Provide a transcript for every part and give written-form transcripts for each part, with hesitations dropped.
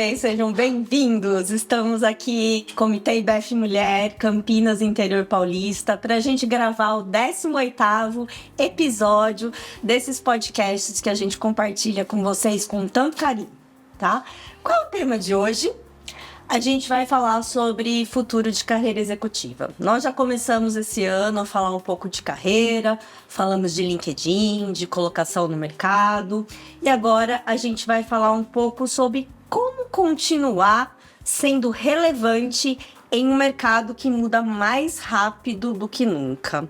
vocês, sejam bem-vindos. Estamos aqui, Comitê IBEF Mulher, Campinas, interior paulista, para a gente gravar o 18º episódio desses podcasts que a gente compartilha com vocês com tanto carinho, tá? Qual é o tema de hoje? A gente vai falar sobre futuro de carreira executiva. Nós já começamos esse ano a falar um pouco de carreira, falamos de LinkedIn, de colocação no mercado, e agora a gente vai falar um pouco sobre como continuar sendo relevante em um mercado que muda mais rápido do que nunca.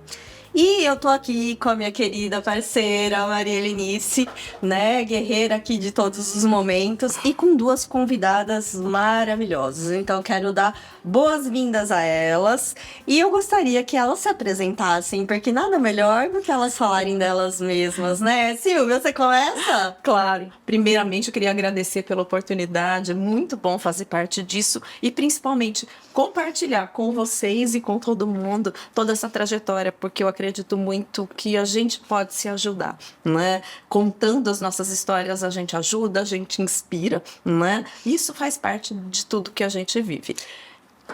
E eu tô aqui com a minha querida parceira, Maria Helenice, né, guerreira aqui de todos os momentos, e com duas convidadas maravilhosas. Então, quero dar boas-vindas a elas. E eu gostaria que elas se apresentassem, porque nada melhor do que elas falarem delas mesmas, né? Silvia, você começa? Claro. Primeiramente, eu queria agradecer pela oportunidade. É muito bom fazer parte disso e, principalmente, compartilhar com vocês e com todo mundo toda essa trajetória, porque eu acredito muito que a gente pode se ajudar, né? Contando as nossas histórias, a gente ajuda, a gente inspira, né? Isso faz parte de tudo que a gente vive.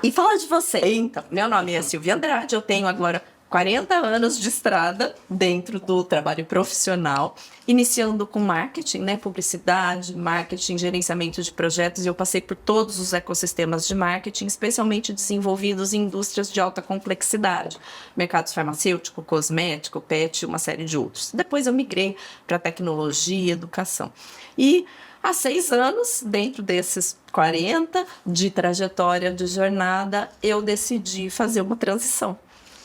E fala de você. Então, meu nome é Silvia Andrade, eu tenho agora 40 anos de estrada dentro do trabalho profissional, iniciando com marketing, né, publicidade, marketing, gerenciamento de projetos, e eu passei por todos os ecossistemas de marketing, especialmente desenvolvidos em indústrias de alta complexidade, mercados farmacêutico, cosmético, pet, uma série de outros. Depois eu migrei para tecnologia e educação. E há 6 anos, dentro desses 40 de trajetória de jornada, eu decidi fazer uma transição.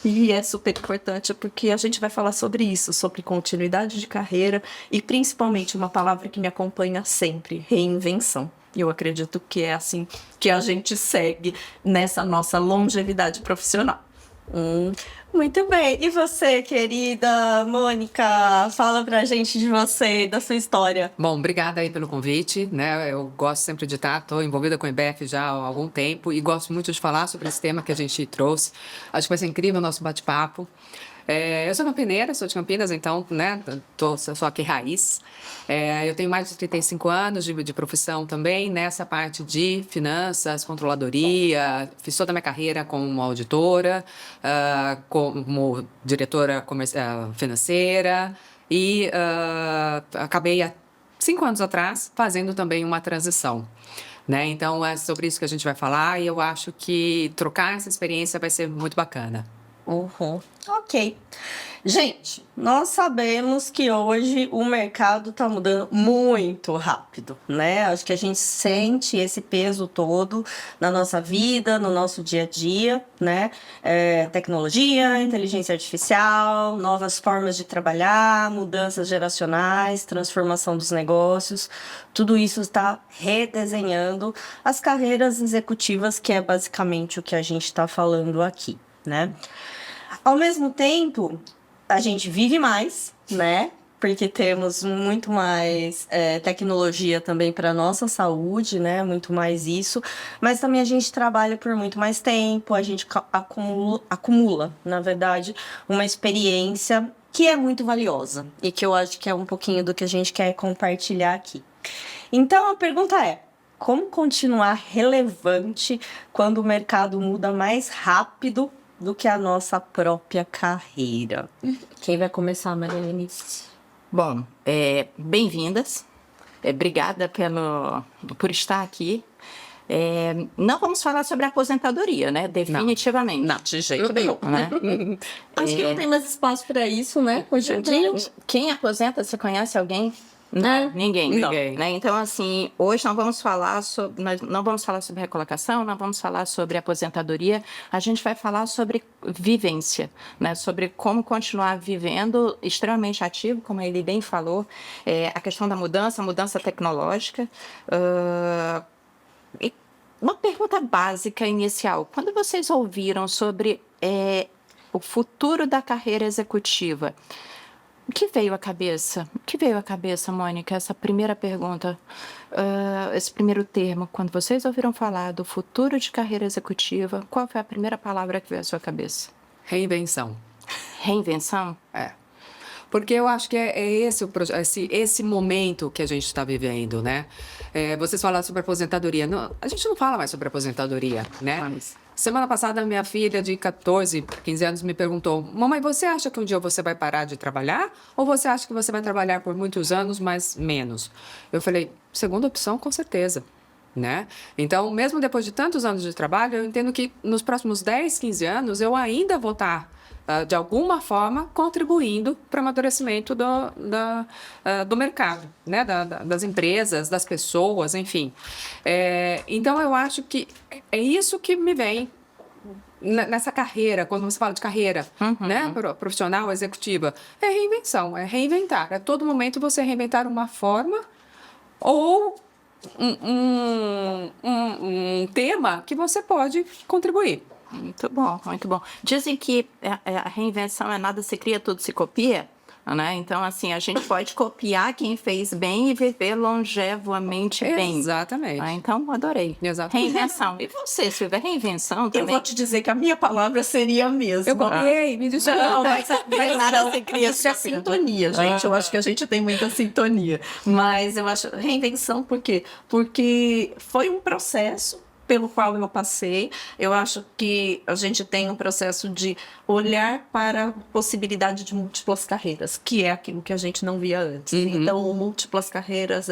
E é super importante porque a gente vai falar sobre isso, sobre continuidade de carreira e principalmente uma palavra que me acompanha sempre, reinvenção. Eu acredito que é assim que a gente segue nessa nossa longevidade profissional. Muito bem. E você, querida Mônica, fala pra gente de você, da sua história. Bom, obrigada aí pelo convite, né? Eu gosto sempre de estar, estou envolvida com o IBEF já há algum tempo e gosto muito de falar sobre esse tema que a gente trouxe. Acho que vai ser incrível o nosso bate-papo. Eu sou campineira, sou de Campinas, então, né, sou aqui raiz. Eu tenho mais de 35 anos de profissão também, nessa parte de finanças, controladoria. Fiz toda a minha carreira como auditora, como diretora financeira e acabei há 5 anos atrás fazendo também uma transição. Né? Então, é sobre isso que a gente vai falar e eu acho que trocar essa experiência vai ser muito bacana. Ok. Gente, nós sabemos que hoje o mercado está mudando muito rápido, né? Acho que a gente sente esse peso todo na nossa vida, no nosso dia a dia, né? Tecnologia, inteligência artificial, novas formas de trabalhar, mudanças geracionais, transformação dos negócios, tudo isso está redesenhando as carreiras executivas, que é basicamente o que a gente está falando aqui, né? Ao mesmo tempo, a gente vive mais, né? Porque temos muito mais tecnologia também para a nossa saúde, né? Muito mais isso. Mas também a gente trabalha por muito mais tempo, a gente acumula, na verdade, uma experiência que é muito valiosa e que eu acho que é um pouquinho do que a gente quer compartilhar aqui. Então, a pergunta é: como continuar relevante quando o mercado muda mais rápido do que a nossa própria carreira? Quem vai começar, Maria Helenice? Bom, bem-vindas. Obrigada por estar aqui. Não vamos falar sobre aposentadoria, né? Definitivamente. Não, de jeito nenhum. Né? Acho que não tem mais espaço para isso, né? Hoje em dia. Quem aposenta, você conhece alguém? Não, ninguém. Né? Então, assim, hoje nós não vamos falar sobre recolocação, não vamos falar sobre aposentadoria, a gente vai falar sobre vivência, né? Sobre como continuar vivendo extremamente ativo, como ele bem falou, a questão da mudança tecnológica. E uma pergunta básica inicial: quando vocês ouviram sobre o futuro da carreira executiva, o que veio à cabeça? O que veio à cabeça, Mônica? Essa primeira pergunta, esse primeiro termo, quando vocês ouviram falar do futuro de carreira executiva, qual foi a primeira palavra que veio à sua cabeça? Reinvenção. Reinvenção? Porque eu acho que é esse, esse momento que a gente está vivendo, né? Vocês falaram sobre aposentadoria. Não, a gente não fala mais sobre aposentadoria, né? Semana passada, minha filha de 14, 15 anos me perguntou: mamãe, você acha que um dia você vai parar de trabalhar? Ou você acha que você vai trabalhar por muitos anos, mas menos? Eu falei: segunda opção, com certeza. Né? Então, mesmo depois de tantos anos de trabalho, eu entendo que nos próximos 10, 15 anos, eu ainda vou estar, de alguma forma, contribuindo para o amadurecimento do mercado, né? Das empresas, das pessoas, enfim. Então, eu acho que é isso que me vem nessa carreira, quando você fala de carreira, né? Profissional, executiva. É reinvenção, é reinventar. A todo momento você reinventar uma forma ou um tema que você pode contribuir. Muito bom, muito bom. Dizem que a reinvenção é nada se cria, tudo se copia, né? Então, assim, a gente pode copiar quem fez bem e viver longevamente bem. Exatamente. Então, adorei. Exatamente. Reinvenção. E você, Silvia, reinvenção também? Eu vou te dizer que a minha palavra seria a mesma. Eu copiei, me desculpa. Não, mas nada se cria, isso é sintonia, gente. Eu acho que a gente tem muita sintonia. Mas eu acho reinvenção por quê? Porque foi um processo pelo qual eu passei. Eu acho que a gente tem um processo de olhar para a possibilidade de múltiplas carreiras, que é aquilo que a gente não via antes. Então, múltiplas carreiras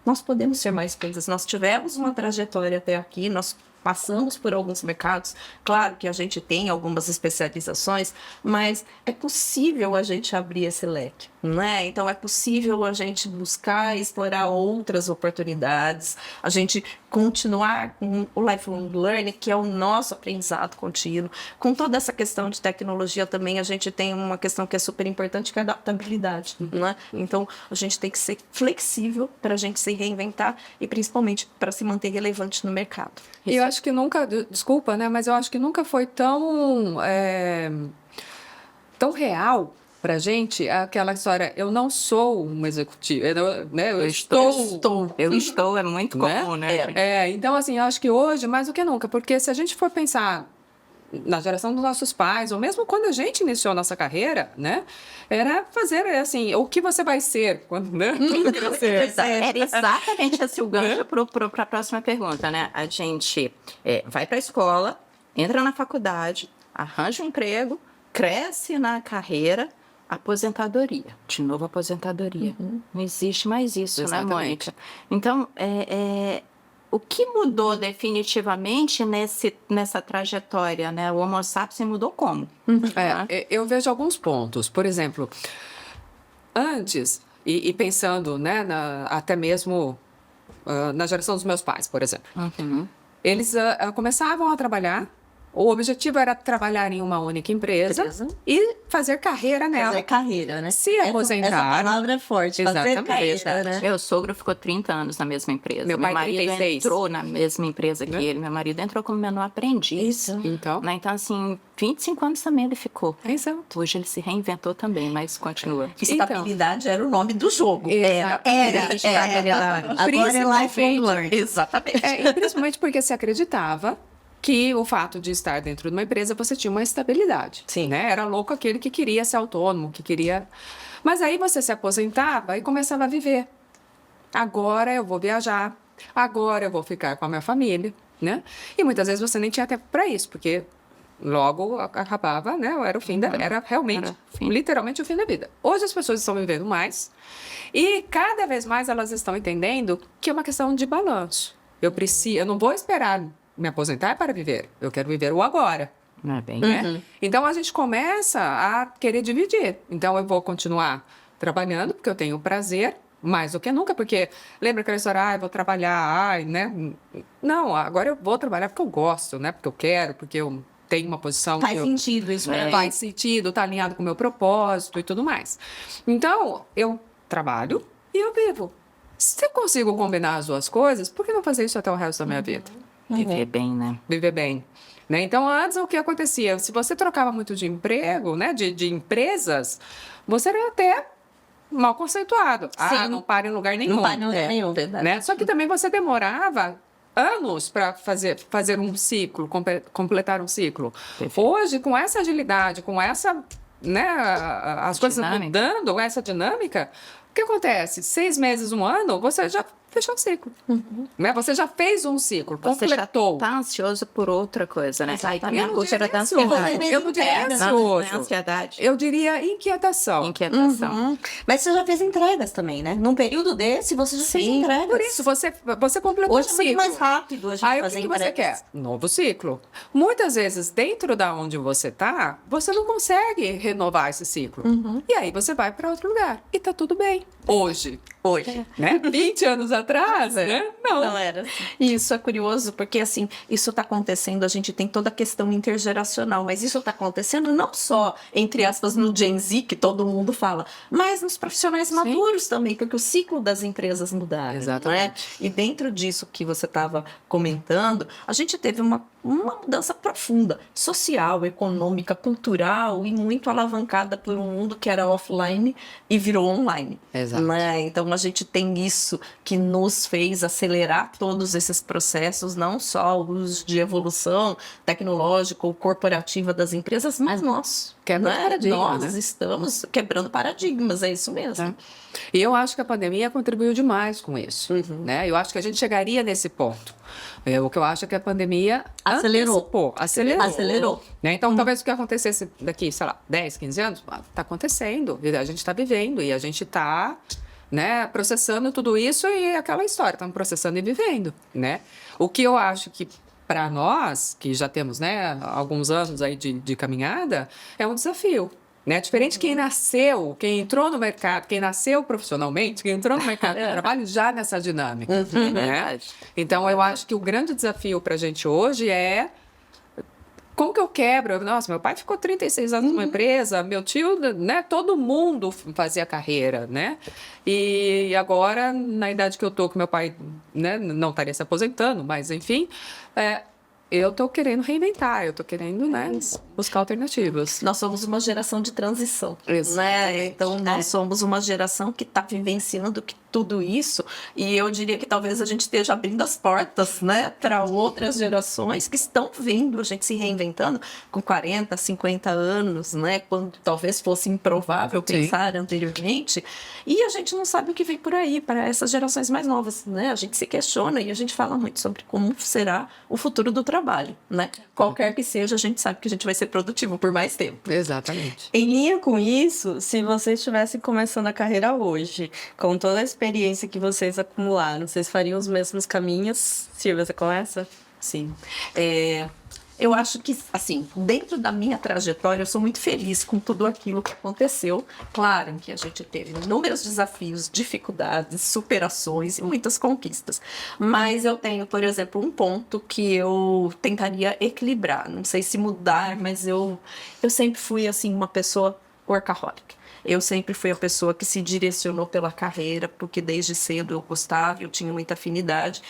nós podemos ser mais coisas. Nós tivemos uma trajetória até aqui, nós passamos por alguns mercados. Claro que a gente tem algumas especializações, mas é possível a gente abrir esse leque, né? Então, é possível a gente buscar explorar outras oportunidades, a gente continuar com o lifelong learning, que é o nosso aprendizado contínuo. Com toda essa questão de tecnologia também, a gente tem uma questão que é super importante, que é a adaptabilidade, né? Então, a gente tem que ser flexível para a gente se reinventar e, principalmente, para se manter relevante no mercado. E eu acho que nunca, desculpa, né? Mas eu acho que nunca foi tão real pra gente aquela história: eu não sou um executivo, né? Eu estou, é muito comum, né? Então, assim, eu acho que hoje, mais do que nunca, porque se a gente for pensar na geração dos nossos pais, ou mesmo quando a gente iniciou a nossa carreira, né? Era fazer, assim, o que você vai ser quando, né? Era exatamente esse o gancho para a próxima pergunta, né? A gente vai para a escola, entra na faculdade, arranja um emprego, cresce na carreira, aposentadoria. De novo, aposentadoria. Não existe mais isso, Exatamente. Né, Mônica? Então, o que mudou definitivamente nessa trajetória, né? O Homo sapiens mudou como? Eu vejo alguns pontos. Por exemplo, antes, e pensando, né, até mesmo na geração dos meus pais, por exemplo, eles começavam a trabalhar. O objetivo era trabalhar em uma única empresa e fazer carreira nela. Fazer carreira, né? Se aposentar. Essa palavra é forte. Fazer Exatamente. carreira, né? Meu sogro ficou 30 anos na mesma empresa. Meu pai, marido 36. entrou na mesma empresa que ele. Meu marido entrou como menor aprendiz. Isso. Então, Né? Então, assim, 25 anos também ele ficou. exato. Hoje ele se reinventou também, mas continua. Estabilidade era o nome do jogo. Era. Agora é lifelong learning. Exatamente. E principalmente porque se acreditava que o fato de estar dentro de uma empresa, você tinha uma estabilidade. Sim. Né? Era louco aquele que queria ser autônomo, que queria... Mas aí você se aposentava e começava a viver. Agora eu vou viajar, agora eu vou ficar com a minha família, né? E muitas vezes você nem tinha tempo para isso, porque logo acabava, né? Era o fim era realmente, literalmente o fim da vida. Hoje as pessoas estão vivendo mais e cada vez mais elas estão entendendo que é uma questão de balanço. Eu não vou esperar me aposentar para viver. Eu quero viver o agora. Não é bem? Né? Então, a gente começa a querer dividir. Então, eu vou continuar trabalhando, porque eu tenho prazer, mais do que nunca, porque lembra aquela história, eu vou trabalhar, né? Não, agora eu vou trabalhar porque eu gosto, né? Porque eu quero, porque eu tenho uma posição... Faz sentido isso, né? Faz sentido, tá alinhado com o meu propósito e tudo mais. Então, eu trabalho e eu vivo. Se eu consigo combinar as duas coisas, por que não fazer isso até o resto da minha vida? Viver bem, né? Viver bem. Né? Então, antes, o que acontecia? Se você trocava muito de emprego, né, de empresas, você era até mal conceituado. Não para em lugar nenhum. Não para em lugar nenhum, verdade. Né? Só que também você demorava anos para fazer um ciclo, completar um ciclo. Perfeito. Hoje, com essa agilidade, com essa né, as coisas mudando, essa dinâmica, o que acontece? 6 meses, 1 ano, você já fechou o ciclo. Né? Você já fez um ciclo, Você já completou. tá ansioso por outra coisa, né? Exatamente. A angústia da ansioso. ansiedade. Eu não diria Não, ansioso. não é ansiedade. Eu diria inquietação. Inquietação. Mas você já fez entregas também, né? Num período desse, você já fez entregas. Por isso, você completou Hoje o é muito ciclo. mais rápido a gente Aí o fazer que você entregas. quer? Novo ciclo. Muitas vezes, dentro da onde você tá, você não consegue renovar esse ciclo. E aí você vai para outro lugar. E tá tudo bem. Hoje. Né? 20 anos atrás, né? Não. era. E isso é curioso, porque assim, isso está acontecendo, a gente tem toda a questão intergeracional, mas isso está acontecendo não só, entre aspas, no Gen Z, que todo mundo fala, mas nos profissionais maduros também, porque o ciclo das empresas mudaram. Exatamente. Né? E dentro disso que você estava comentando, a gente teve uma mudança profunda, social, econômica, cultural e muito alavancada por um mundo que era offline e virou online. Exato. Né? Então a gente tem isso que nos fez acelerar todos esses processos, não só os de evolução tecnológica ou corporativa das empresas, mas nós. Quebra paradigma, Nós né? estamos quebrando paradigmas, é isso mesmo. E eu acho que a pandemia contribuiu demais com isso. Né? Eu acho que a gente chegaria nesse ponto. O que eu acho é que a pandemia acelerou. Né? Então, talvez o que acontecesse daqui, sei lá, 10, 15 anos, está acontecendo. A gente está vivendo e a gente está, né, processando tudo isso e aquela história, estamos processando e vivendo. Né? O que eu acho que para nós, que já temos, né, alguns anos aí de caminhada, é um desafio. Né? Diferente quem nasceu, quem entrou no mercado, quem nasceu profissionalmente, quem entrou no mercado de trabalho já nessa dinâmica. Né? Então, eu acho que o grande desafio para a gente hoje é como que eu quebro? Nossa, meu pai ficou 36 anos numa empresa, meu tio, né? Todo mundo fazia carreira, né? E agora, na idade que eu tô, que meu pai, né, não estaria se aposentando, mas enfim, eu tô querendo reinventar, eu tô querendo, né, buscar alternativas. Nós somos uma geração de transição, Exatamente. né? Então, nós somos uma geração que está vivenciando tudo isso, e eu diria que talvez a gente esteja abrindo as portas, né, para outras gerações que estão vendo a gente se reinventando com 40, 50 anos, né, quando talvez fosse improvável pensar anteriormente, e a gente não sabe o que vem por aí para essas gerações mais novas, né? A gente se questiona e a gente fala muito sobre como será o futuro do trabalho, né? Qualquer que seja, a gente sabe que a gente vai ser produtivo por mais tempo. Exatamente. Em linha com isso, se vocês estivessem começando a carreira hoje, com toda a experiência que vocês acumularam, vocês fariam os mesmos caminhos? Silvia, você começa? Sim. Eu acho que, assim, dentro da minha trajetória, eu sou muito feliz com tudo aquilo que aconteceu. Claro que a gente teve inúmeros desafios, dificuldades, superações e muitas conquistas. Mas eu tenho, por exemplo, um ponto que eu tentaria equilibrar. Não sei se mudar, mas eu sempre fui, assim, uma pessoa workaholic. Eu sempre fui a pessoa que se direcionou pela carreira, porque desde cedo eu gostava, eu tinha muita afinidade.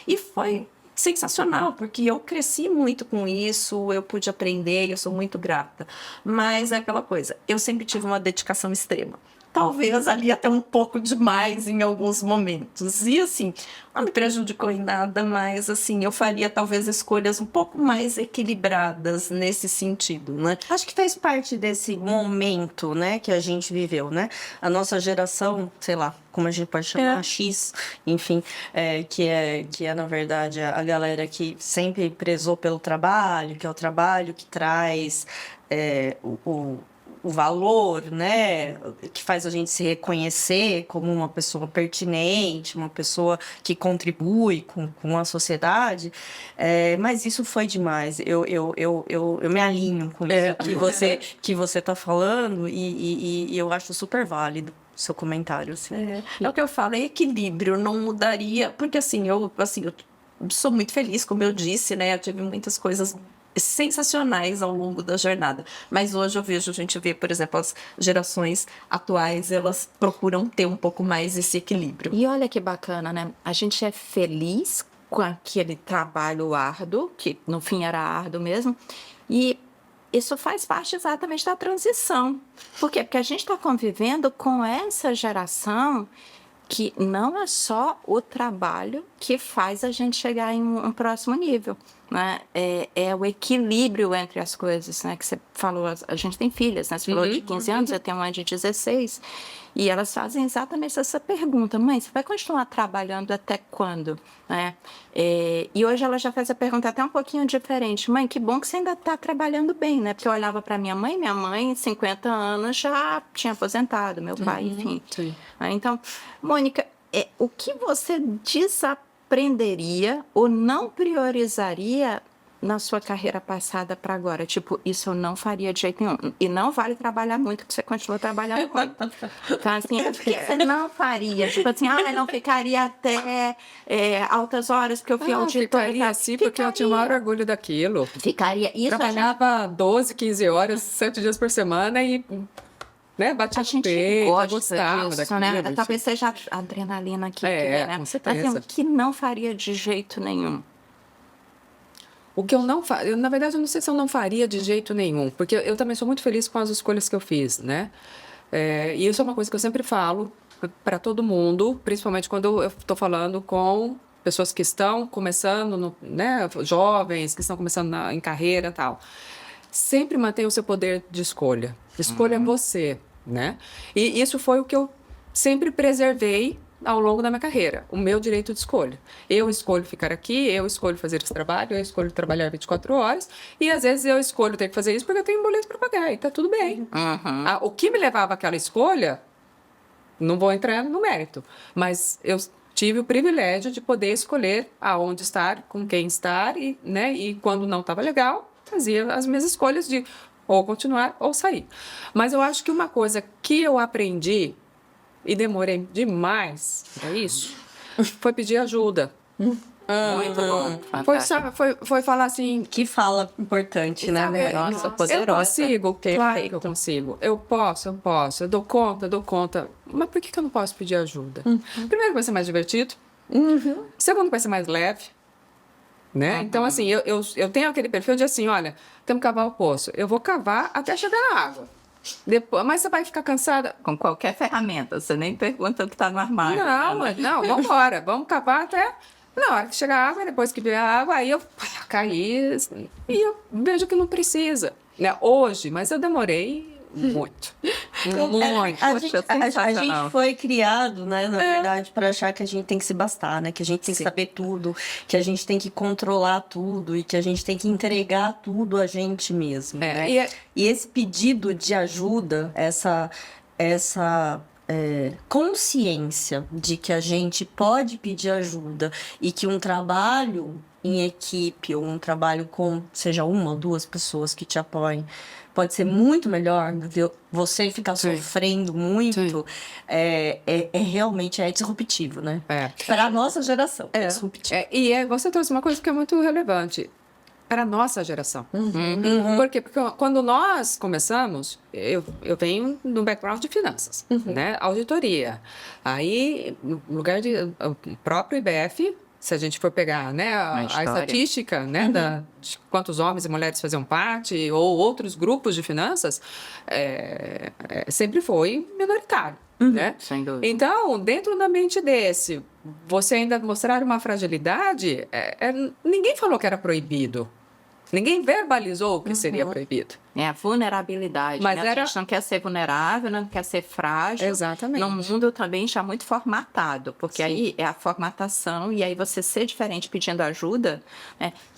E foi sensacional, porque eu cresci muito com isso, eu pude aprender, eu sou muito grata. Mas é aquela coisa, eu sempre tive uma dedicação extrema. Talvez ali até um pouco demais em alguns momentos. E assim, não me prejudicou em nada, mas assim, eu faria talvez escolhas um pouco mais equilibradas nesse sentido, né? Acho que fez parte desse momento, né, que a gente viveu, né? A nossa geração, sei lá, como a gente pode chamar, X, enfim, que é, na verdade, a galera que sempre prezou pelo trabalho, que é o trabalho que traz o valor, né, que faz a gente se reconhecer como uma pessoa pertinente, uma pessoa que contribui com a sociedade, mas isso foi demais. Eu me alinho com isso que você está falando e eu acho super válido o seu comentário. Assim. É o que eu falo, é equilíbrio, não mudaria, porque assim, eu sou muito feliz, como eu disse, né, eu tive muitas coisas sensacionais ao longo da jornada, mas hoje a gente vê, por exemplo, as gerações atuais, elas procuram ter um pouco mais esse equilíbrio. E olha que bacana, né? A gente é feliz com aquele trabalho árduo, que no fim era árduo mesmo, e isso faz parte exatamente da transição. Por quê? Porque a gente está convivendo com essa geração que não é só o trabalho que faz a gente chegar em um próximo nível, né, é o equilíbrio entre as coisas, né, que você falou, a gente tem filhas, né, você falou de 15 anos, eu tenho uma de 16, e elas fazem exatamente essa pergunta: mãe, você vai continuar trabalhando até quando? Né? E hoje ela já faz a pergunta até um pouquinho diferente: mãe, que bom que você ainda está trabalhando bem, né? Porque eu olhava para minha mãe, 50 anos, já tinha aposentado, meu pai, enfim. Sim. Então, Mônica, o que você desaprenderia ou não priorizaria na sua carreira passada para agora? Tipo, isso eu não faria de jeito nenhum. E não vale trabalhar muito, que você continua trabalhando muito. Então, assim, o que você não faria? Tipo assim, não ficaria até altas horas, porque eu fui auditora. Ficaria assim, porque eu tinha o maior orgulho daquilo. Ficaria. Isso Trabalhava 12, 15 horas, 7 dias por semana e... né, batia a gente peito, gosta gostava disso, daquilo. né? Talvez seja a adrenalina aqui. Né? Com certeza. Assim, o que não faria de jeito nenhum? O que eu não faria, na verdade, eu não sei se eu não faria de jeito nenhum, porque eu também sou muito feliz com as escolhas que eu fiz, né? E isso é uma coisa que eu sempre falo para todo mundo, principalmente quando eu estou falando com pessoas que estão começando, né, jovens, que estão começando em carreira e tal. Sempre mantenha o seu poder de escolha. Escolha você, né? E isso foi o que eu sempre preservei ao longo da minha carreira, o meu direito de escolha. Eu escolho ficar aqui, eu escolho fazer esse trabalho, eu escolho trabalhar 24 horas, e às vezes eu escolho ter que fazer isso porque eu tenho um boleto para pagar, e tá tudo bem. O que me levava àquela escolha, não vou entrar no mérito, mas eu tive o privilégio de poder escolher aonde estar, com quem estar, e quando não estava legal, fazia as minhas escolhas de ou continuar ou sair. Mas eu acho que uma coisa que eu aprendi e demorei demais para isso foi pedir ajuda. Muito bom. Foi falar assim, Que fala importante, né? Nossa, eu poderosa. consigo, claro que eu consigo. Eu posso, eu dou conta. Mas por que eu não posso pedir ajuda? Primeiro, vai ser mais divertido. Segundo, vai ser mais leve. Né? Então, assim, eu tenho aquele perfil de assim, olha, temos que cavar o poço. Eu vou cavar até chegar na água. Depois, mas você vai ficar cansada? Com qualquer ferramenta, você nem pergunta o que está no armário. Não, vamos embora. Vamos cavar até... Na hora que chegar a água, depois que vier a água, aí eu caí e eu vejo que não precisa. Né? Hoje, mas eu demorei muito. Muito. A gente foi criado, né, na verdade, para achar que a gente tem que se bastar, né? Que a gente tem que saber tudo, que a gente tem que controlar tudo e que a gente tem que entregar tudo a gente mesmo, né? E esse pedido de ajuda, essa consciência de que a gente pode pedir ajuda e que um trabalho em equipe ou um trabalho com, seja uma ou duas pessoas que te apoiem, pode ser muito melhor do que você ficar sofrendo muito, realmente disruptivo, né? Para a nossa geração. É disruptivo. Você trouxe uma coisa que é muito relevante. Para a nossa geração. Por quê? Porque quando nós começamos, eu venho do background de finanças, né? Auditoria. Aí, no lugar o próprio IBF, se a gente for pegar, né, a estatística, né, de quantos homens e mulheres faziam parte, ou outros grupos de finanças, sempre foi minoritário. Né? Sem dúvida. Então, dentro do ambiente desse, você ainda mostrar uma fragilidade, ninguém falou que era proibido. Ninguém verbalizou que seria proibido. É a vulnerabilidade. Mas né? A gente não quer ser vulnerável, não quer ser frágil. Exatamente. Num mundo também já muito formatado, porque aí é a formatação, e aí você ser diferente pedindo ajuda,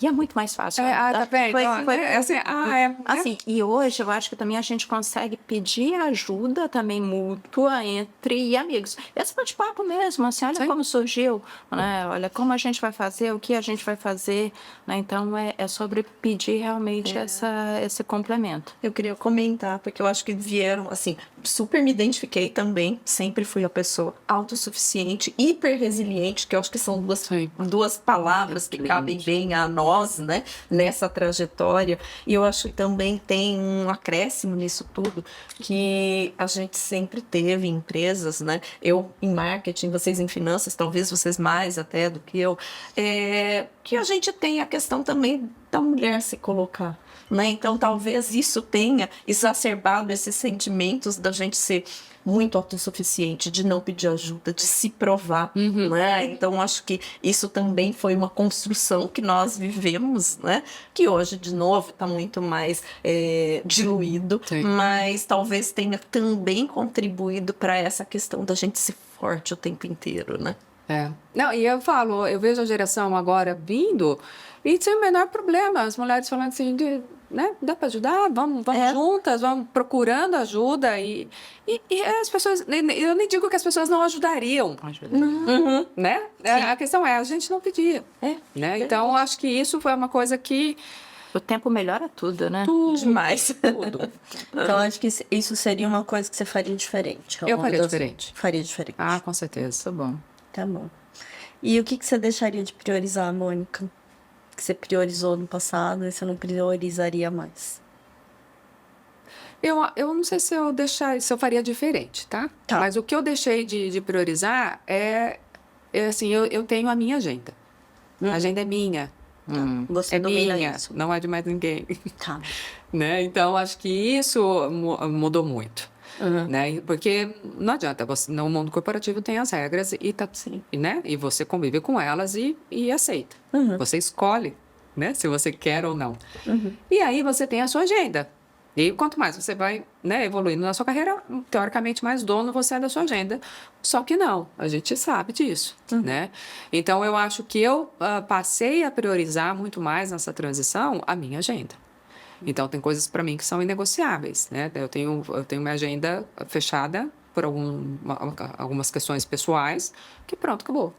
e é muito mais fácil. Tá vendo? Assim, e hoje eu acho que também a gente consegue pedir ajuda também mútua entre amigos. Esse bate-papo mesmo, assim, olha como surgiu, né? Olha como a gente vai fazer, o que a gente vai fazer, né? Então é sobre pedir realmente esse complemento. Eu queria comentar, porque eu acho que vieram, assim, super me identifiquei também, sempre fui a pessoa autossuficiente, hiper resiliente, que eu acho que são duas palavras que cabem bem a nós, né, nessa trajetória, e eu acho que também tem um acréscimo nisso tudo, que a gente sempre teve em empresas, né, eu em marketing, vocês em finanças, talvez vocês mais até do que eu, que a gente tem a questão também da mulher se colocar. Né? Então, talvez isso tenha exacerbado esses sentimentos da gente ser muito autossuficiente, de não pedir ajuda, de se provar, né? Então, acho que isso também foi uma construção que nós vivemos, né? Que hoje, de novo, está muito mais diluído, Sim. mas talvez tenha também contribuído para essa questão da gente ser forte o tempo inteiro, né? Não, e eu vejo a geração agora vindo e sem o menor problema. As mulheres falando assim, né, dá para ajudar? Vamos juntas, vamos procurando ajuda. E as pessoas, eu nem digo que as pessoas não ajudariam, né? A questão é, a gente não pedia. Né? Então, acho que isso foi uma coisa que... O tempo melhora tudo, né? Demais. Tudo. Então, acho que isso seria uma coisa que você faria diferente. Eu faria diferente. Faria diferente. Ah, com certeza. Tá bom. Tá bom. E o que você deixaria de priorizar, Mônica? Que você priorizou no passado e você não priorizaria mais? Eu não sei se eu faria diferente, tá? Tá. Mas o que eu deixei de priorizar é assim, eu tenho a minha agenda. A agenda é minha. Você É domina minha, isso. não é de mais ninguém. Tá. Né? Então, acho que isso mudou muito. Né? Porque não adianta, no mundo corporativo tem as regras e tá, né? E você convive com elas e aceita. Você escolhe, né? Se você quer ou não. E aí você tem a sua agenda. E quanto mais você vai, né, evoluindo na sua carreira, teoricamente mais dono você é da sua agenda. Só que não, a gente sabe disso, né? Então eu acho que eu passei a priorizar muito mais nessa transição a minha agenda. Então tem coisas para mim que são inegociáveis, né? Eu tenho minha agenda fechada por algumas questões pessoais, que pronto, acabou.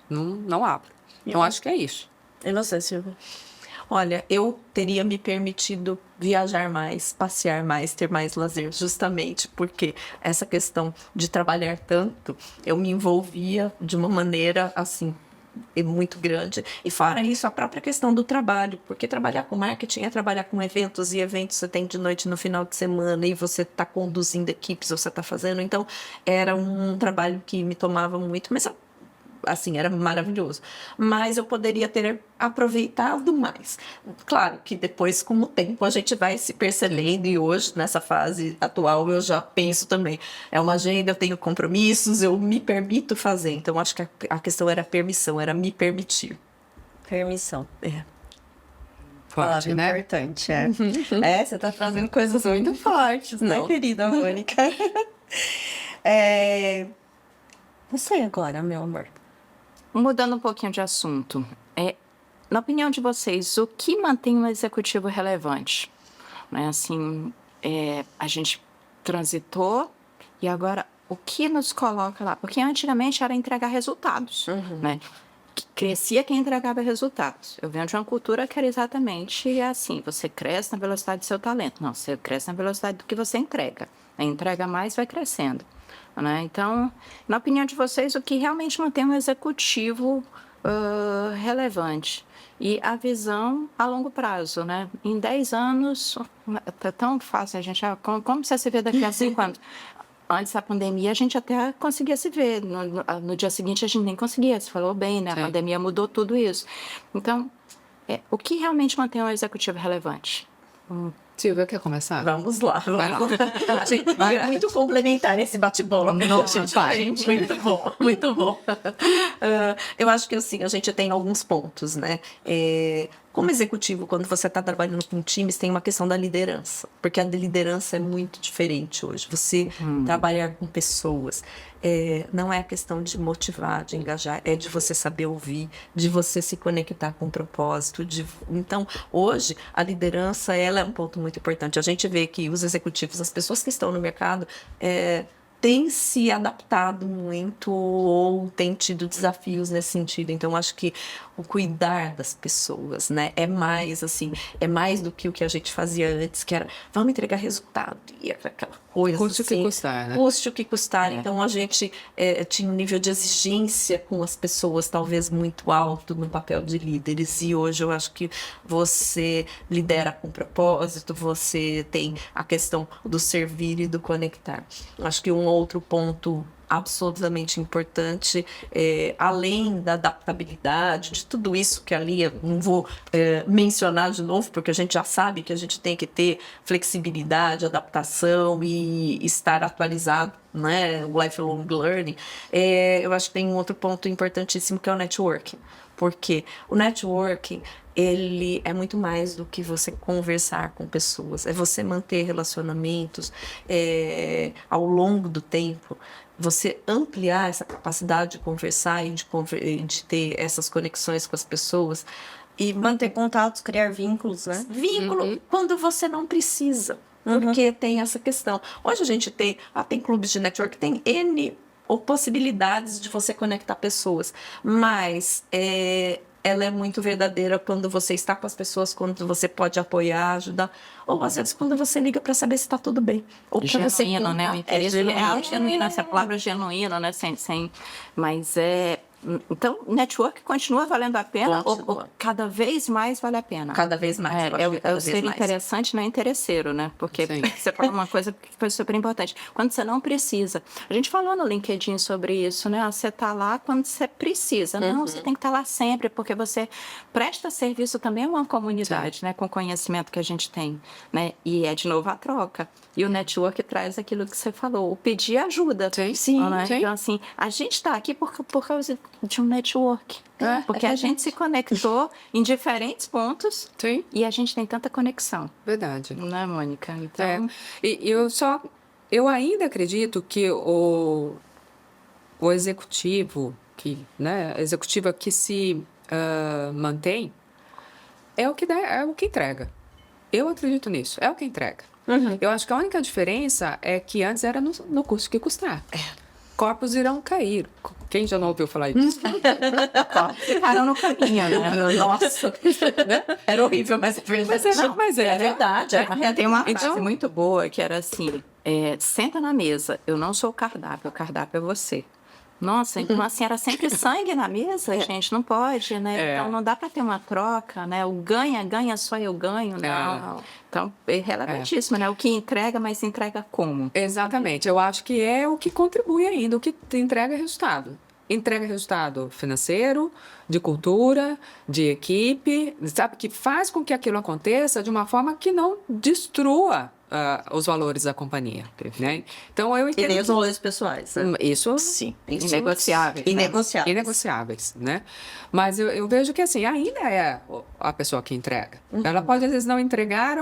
Não abro. Então acho que é isso. E você, Silvia? Olha, eu teria me permitido viajar mais, passear mais, ter mais lazer, justamente porque essa questão de trabalhar tanto, eu me envolvia de uma maneira, assim, muito grande. E fora isso, a própria questão do trabalho, porque trabalhar com marketing é trabalhar com eventos, e eventos você tem de noite no final de semana, e você está conduzindo equipes, você está fazendo. Então, era um trabalho que me tomava muito, mas assim, era maravilhoso. Mas eu poderia ter aproveitado mais. Claro que depois, com o tempo, a gente vai se percebendo, e hoje, nessa fase atual, eu já penso também. É uma agenda, eu tenho compromissos, eu me permito fazer. Então, acho que a questão era permissão, era me permitir. Permissão. Forte, Palavra né? importante, você tá trazendo coisas muito fortes, né, querida Mônica? Você agora, meu amor. Mudando um pouquinho de assunto, na opinião de vocês, o que mantém um executivo relevante? Né, assim, a gente transitou e agora o que nos coloca lá? Porque antigamente era entregar resultados, né? Crescia quem entregava resultados. Eu venho de uma cultura que era exatamente assim, você cresce na velocidade do seu talento. Não, você cresce na velocidade do que você entrega. Entrega mais, vai crescendo. Né? Então, na opinião de vocês, o que realmente mantém um executivo relevante? E a visão a longo prazo, né? Em 10 anos, é tão fácil a gente... Como você se vê daqui a 5 anos? Antes da pandemia, a gente até conseguia se ver. No dia seguinte, a gente nem conseguia. Você falou bem, né? A pandemia mudou tudo isso. Então, o que realmente mantém um executivo relevante? Silvia, quer começar? Vamos lá. Vai lá. A gente vai muito complementar esse bate-bola. Muito bom, muito bom. Eu acho que assim, a gente tem alguns pontos, né? Como executivo, quando você está trabalhando com times, tem uma questão da liderança. Porque a liderança é muito diferente hoje. Você trabalhar com pessoas não é a questão de motivar, de engajar, é de você saber ouvir, de você se conectar com o propósito. Então, hoje, a liderança ela é um ponto muito importante. A gente vê que os executivos, as pessoas que estão no mercado, têm se adaptado muito ou têm tido desafios nesse sentido. Então, acho que o cuidar das pessoas, né, é mais assim, é mais do que o que a gente fazia antes, que era vamos entregar resultado e aquela coisa Custe assim, o que custar, né? Custe o que custar. Então, a gente tinha um nível de exigência com as pessoas talvez muito alto no papel de líderes, e hoje eu acho que você lidera com propósito, você tem a questão do servir e do conectar. Acho que um outro ponto absolutamente importante, além da adaptabilidade, de tudo isso que ali eu não vou mencionar de novo, porque a gente já sabe que a gente tem que ter flexibilidade, adaptação e estar atualizado, né? O lifelong learning. Eu acho que tem um outro ponto importantíssimo que é o networking, porque o networking ele é muito mais do que você conversar com pessoas, é você manter relacionamentos ao longo do tempo, você ampliar essa capacidade de conversar e de ter essas conexões com as pessoas e Manter contatos, criar vínculos, né? vínculo quando você não precisa, porque tem essa questão. Hoje a gente tem clubes de network, tem N ou possibilidades de você conectar pessoas, mas ela é muito verdadeira quando você está com as pessoas, quando você pode apoiar, ajudar, ou às vezes quando você liga para saber se está tudo bem. Ou para você Genuíno, né? O interesse é genuíno, essa palavra genuíno, né? Mas então, network continua valendo a pena ou cada vez mais vale a pena? Cada vez mais. É o ser interessante, não é interesseiro, né? Porque você fala uma coisa que foi super importante. Quando você não precisa. A gente falou no LinkedIn sobre isso, né? Você está lá quando você precisa. Não, você tem que estar lá sempre, porque você presta serviço também a uma comunidade, né? Com o conhecimento que a gente tem, né? E é, de novo, a troca. E o network traz aquilo que você falou, o pedir ajuda. Sim. Então, assim, a gente está aqui por causa de um network. Porque a gente se conectou em diferentes pontos e a gente tem tanta conexão. Verdade. Não é, Mônica? Então... E eu ainda acredito que o executivo, a executiva que se mantém, é o que entrega. Eu acredito nisso, é o que entrega. Eu acho que a única diferença é que antes era no custo que custar. Corpos irão cair. Quem já não ouviu falar isso? Ficaram no caminho, né? Nossa, era horrível, mas é verdade. Mas é verdade. Tem uma frase muito boa que era assim, senta na mesa, eu não sou o cardápio é você. Nossa, então assim, era sempre sangue na mesa, gente, não pode, né? Então não dá para ter uma troca, né? O ganha só eu ganho, não. Então é relevantíssimo, né? O que entrega, mas entrega como? Exatamente, eu acho que é o que contribui ainda, o que entrega resultado. Entrega resultado financeiro, de cultura, de equipe, sabe? Que faz com que aquilo aconteça de uma forma que não destrua os valores da companhia, né? Então eu entendo. E nem os valores pessoais, né? Isso, sim, inegociáveis. Inegociáveis, né? Mas eu vejo que assim ainda é a pessoa que entrega. Ela pode às vezes não entregar,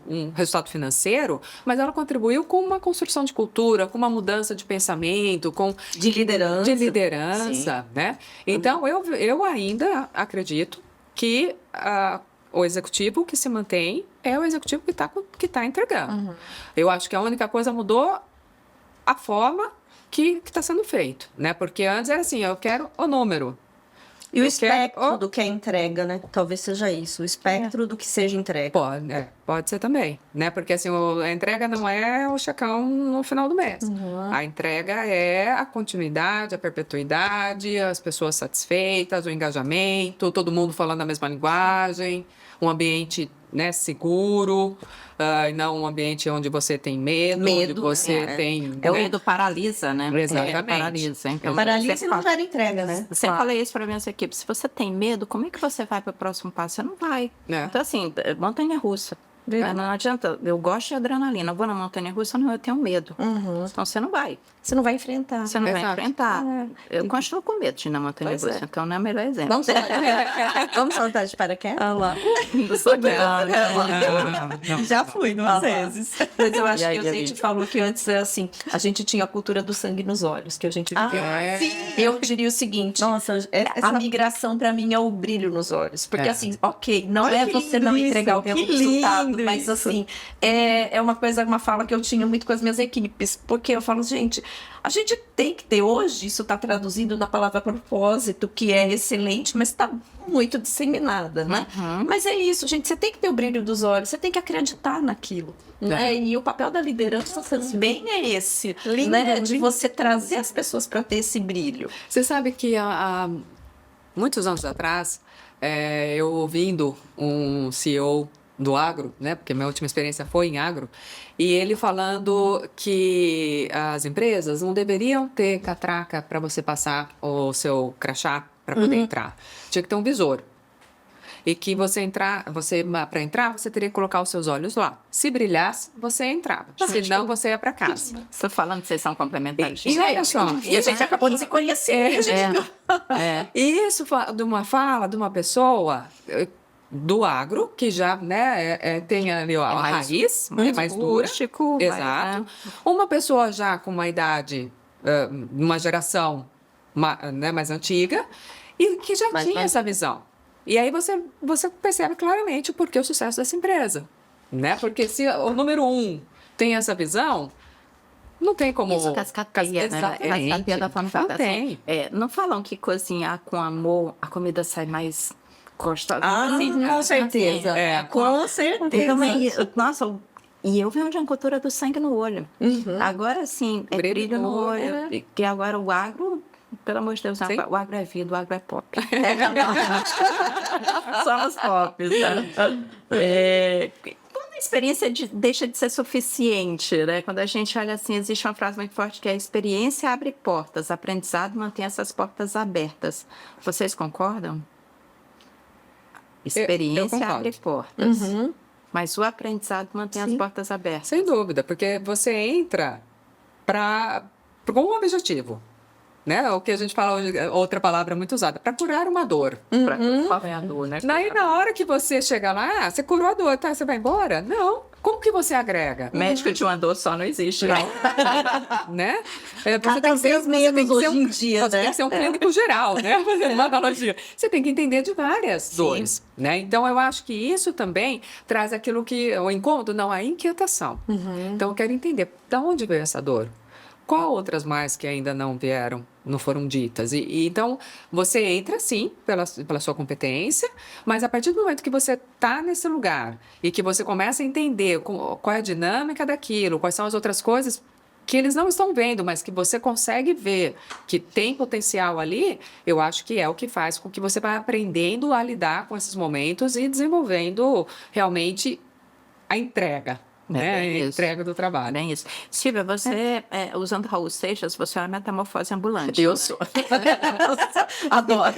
um resultado financeiro, mas ela contribuiu com uma construção de cultura, com uma mudança de pensamento, de liderança, né? Então eu ainda acredito que o executivo que se mantém é o executivo que tá entregando. Eu acho que a única coisa mudou a forma que está sendo feito, né? Porque antes era assim, eu quero o número. E o espectro do que é entrega, né? Talvez seja isso, o espectro do que seja entrega. Pode ser também, né? Porque assim, a entrega não é o checão no final do mês. A entrega é a continuidade, a perpetuidade, as pessoas satisfeitas, o engajamento, todo mundo falando a mesma linguagem, um ambiente, né, seguro, e não um ambiente onde você tem medo, onde você tem... O medo paralisa, né? Exatamente. Paralisa. Então, paralisa e não gera entrega, né? Você fala isso para minhas equipes. Se você tem medo, como é que você vai para o próximo passo? Você não vai. Então, assim, montanha-russa. Não adianta, eu gosto de adrenalina, eu vou na montanha-russa, não, eu tenho medo. Então você não vai. Você não vai enfrentar. Você não vai enfrentar. Eu continuo com medo de ir na montanha-russa, então não é o melhor exemplo. Vamos saltar de paraquedas? Lá. Já fui duas vezes. Mas eu acho que a gente falou que antes, assim, a gente tinha a cultura do sangue nos olhos, que a gente viveu. Sim. Eu diria o seguinte, a migração para mim é o brilho nos olhos. Porque assim, não é você não entregar o resultado, mas assim, é uma fala que eu tinha muito com as minhas equipes. Porque eu falo, gente, a gente tem que ter hoje, isso está traduzido na palavra propósito, que é excelente, mas está muito disseminada, né? Mas é isso, gente, você tem que ter o brilho dos olhos, você tem que acreditar naquilo, né? E o papel da liderança também é esse, né? De você trazer as pessoas para ter esse brilho. Você sabe que há muitos anos atrás, eu ouvindo um CEO do agro, né? Porque minha última experiência foi em agro, e ele falando que as empresas não deveriam ter catraca para você passar o seu crachá para poder entrar. Tinha que ter um visor. E que para entrar, você teria que colocar os seus olhos lá. Se brilhasse, você entrava. Senão, você ia para casa. Estou falando que vocês são complementares. E olha só, E a gente acabou de se conhecer. E isso de uma fala de uma pessoa do agro, que já tem ali a raiz, é mais dura. rústico. Exato. Uma pessoa já com uma idade, uma geração mais antiga, e que já tinha essa visão. E aí você percebe claramente o porquê o sucesso dessa empresa. Né? Porque se o número 1 tem essa visão, não tem como... Isso cascateia, né? Cascateia da forma que não tem. Não falam que cozinhar com amor, a comida sai mais gostosa. Com certeza. Com certeza. Nossa, e eu venho de uma cultura do sangue no olho. Agora sim, brilho no olho. Porque agora o agro... Pelo amor de Deus, o agro é vida, o agro é pop. Somos pop, tá? Quando a experiência deixa de ser suficiente, né? Quando a gente olha assim, existe uma frase muito forte que é: a experiência abre portas, aprendizado mantém essas portas abertas. Vocês concordam? Experiência abre portas. Mas o aprendizado mantém as portas abertas. Sem dúvida, porque você entra com um objetivo. Né? O que a gente fala hoje, outra palavra muito usada, para curar uma dor. Qual é a dor, né? Daí, na hora que você chega lá, você curou a dor, tá? Você vai embora? Não. Como que você agrega? Médico de uma dor só não existe. Né? Cada vez menos hoje em dia, Você tem que ser um clínico geral, né? Fazendo uma analogia. Você tem que entender de várias dores, né? Então, eu acho que isso também traz aquilo que... O incômodo, não, a inquietação. Então, eu quero entender de onde veio essa dor. Qual outras mais que ainda não vieram, não foram ditas? Então, você entra, sim, pela sua competência, mas a partir do momento que você está nesse lugar e que você começa a entender qual é a dinâmica daquilo, quais são as outras coisas que eles não estão vendo, mas que você consegue ver que tem potencial ali, eu acho que é o que faz com que você vá aprendendo a lidar com esses momentos e desenvolvendo realmente a entrega. A entrega do trabalho. Bem isso. Silvia, você, usando Raul Seixas, você é uma metamorfose ambulante. Eu sou. Adoro.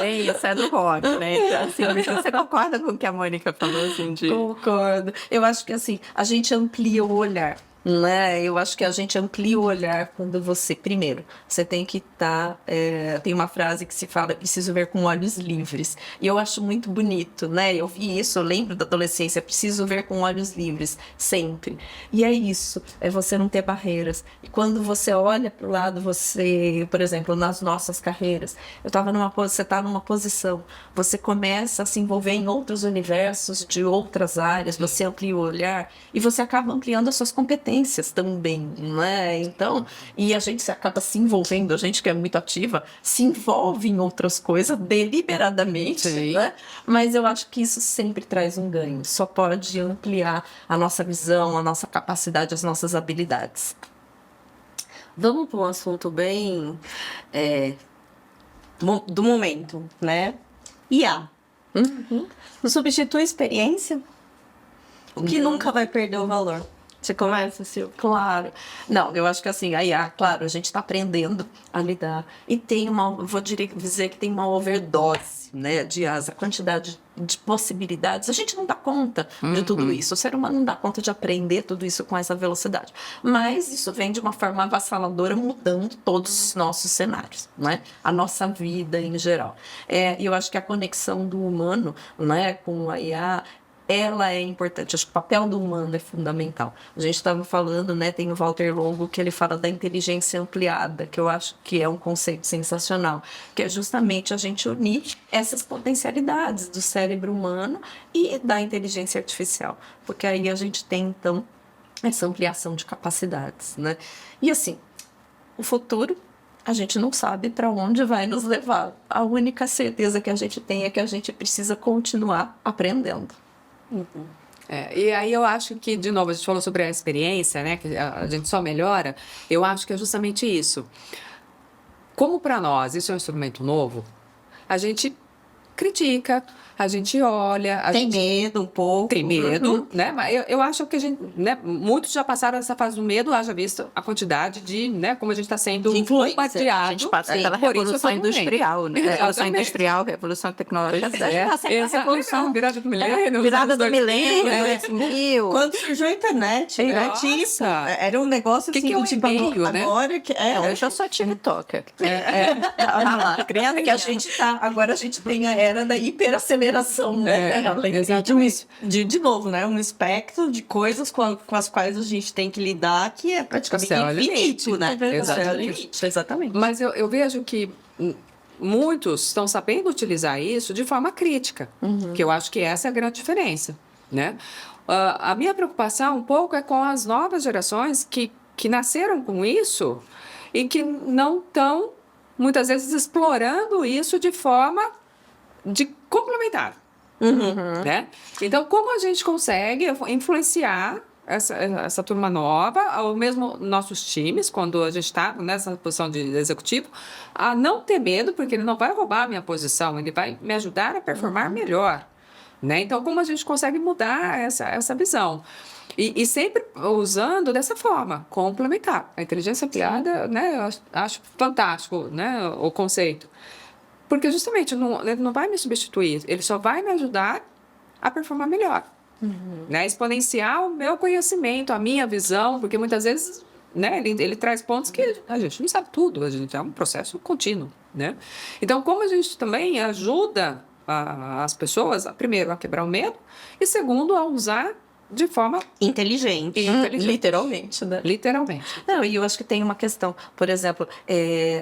Isso, é do rock, né? Então, assim, você concorda com o que a Mônica falou, assim, de... Concordo. Eu acho que, assim, a gente amplia o olhar. Né? Eu acho que a gente amplia o olhar quando primeiro, você tem que estar, tem uma frase que se fala, preciso ver com olhos livres, e eu acho muito bonito, né? Eu vi isso, eu lembro da adolescência, preciso ver com olhos livres, sempre, e é isso, é você não ter barreiras, e quando você olha para o lado, você, por exemplo, nas nossas carreiras, você está numa posição, você começa a se envolver em outros universos, de outras áreas, você amplia o olhar, e você acaba ampliando as suas competências também, né? Então, e a gente acaba se envolvendo, a gente que é muito ativa, se envolve em outras coisas deliberadamente, né? Mas eu acho que isso sempre traz um ganho, só pode ampliar a nossa visão, a nossa capacidade, as nossas habilidades. Vamos para um assunto bem do momento, né? IA. Substitui experiência? O que nunca vai perder o valor? Você começa, Silvia? Claro. Não, eu acho que assim, a IA, claro, a gente está aprendendo a lidar. E tem vou dizer que tem uma overdose, né, de IAs, a quantidade de possibilidades. A gente não dá conta de tudo isso. O ser humano não dá conta de aprender tudo isso com essa velocidade. Mas isso vem de uma forma avassaladora, mudando todos os nossos cenários, né? A nossa vida em geral. E eu acho que a conexão do humano, né, com a IA, ela é importante. Acho que o papel do humano é fundamental. A gente estava falando, né, tem o Walter Longo, que ele fala da inteligência ampliada, que eu acho que é um conceito sensacional, que é justamente a gente unir essas potencialidades do cérebro humano e da inteligência artificial, porque aí a gente tem, então, essa ampliação de capacidades, né? E assim, o futuro, a gente não sabe para onde vai nos levar. A única certeza que a gente tem é que a gente precisa continuar aprendendo. E aí eu acho que, de novo, a gente falou sobre a experiência, né, que a gente só melhora. Eu acho que é justamente isso. Como para nós isso é um instrumento novo, a gente critica, a gente olha, a Tem gente medo um pouco. tem medo, né? Mas eu acho que a gente, né? Muitos já passaram essa fase do medo, haja visto a quantidade de, né? Como a gente está sendo De influência. bombardeado. A gente passa pela Por isso revolução eu tô doente. industrial, né? Revolução Exatamente. industrial, revolução tecnológica. Essa revolução, virada do milênio. Virada do milênio, É. 2000. Quando surgiu a internet, né? Nossa. Tipo, era um negócio Que assim, que é um tipo, e-mail, né? agora que Hoje eu sou TikToker. que a gente tá, agora a gente tem a era da hiperaceleração, né? Exatamente. De novo, né? Um espectro de coisas com as quais a gente tem que lidar que é praticamente O céu é o infinito, limite. né? Exatamente. O céu é o limite, exatamente. Mas eu vejo que muitos estão sabendo utilizar isso de forma crítica, que eu acho que essa é a grande diferença, né? A minha preocupação um pouco é com as novas gerações que nasceram com isso e que não estão, muitas vezes, explorando isso de forma de complementar. Né? Então, como a gente consegue influenciar essa turma nova, ou mesmo nossos times, quando a gente está nessa posição de executivo, a não ter medo, porque ele não vai roubar a minha posição, ele vai me ajudar a performar melhor. Né? Então, como a gente consegue mudar essa visão? E sempre usando dessa forma, complementar. A inteligência ampliada, né, eu acho fantástico, né, o conceito. Porque justamente ele não vai me substituir, ele só vai me ajudar a performar melhor. Né? Exponenciar o meu conhecimento, a minha visão, porque muitas vezes, né, ele traz pontos que a gente não sabe tudo, a gente é um processo contínuo. Né? Então, como a gente também ajuda as pessoas, primeiro, a quebrar o medo, e segundo, a usar de forma Inteligente. Literalmente, né? literalmente. Não, e eu acho que tem uma questão, por exemplo,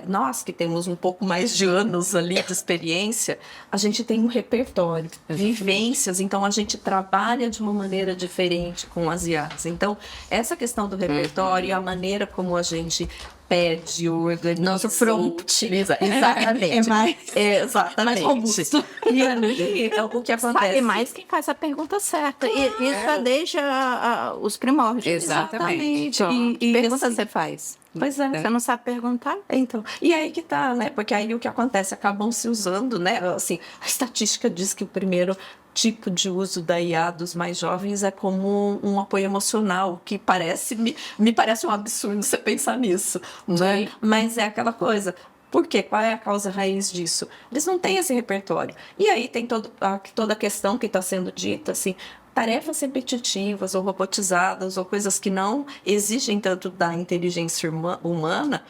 nós que temos um pouco mais de anos ali de experiência, a gente tem um repertório, vivências, então a gente trabalha de uma maneira diferente com as IAs. Então, essa questão do repertório, a maneira como a gente pede, organiza... Nosso prompt. Exatamente. É mais... Exatamente. mais robusto. E ali, o que acontece... Sabe mais quem faz a pergunta certa. E isso é desde os primórdios. Exatamente. Então, que pergunta assim, você faz? Pois é. Você não sabe perguntar? Então, e aí que tá, né? Porque aí o que acontece, acabam se usando, né? Assim, a estatística diz que o primeiro tipo de uso da IA dos mais jovens é como um apoio emocional, que me parece um absurdo você pensar nisso, né? Mas é aquela coisa. Por quê? Qual é a causa raiz disso? Eles não têm esse repertório. E aí tem toda a questão que está sendo dita, assim, tarefas repetitivas ou robotizadas ou coisas que não exigem tanto da inteligência humana,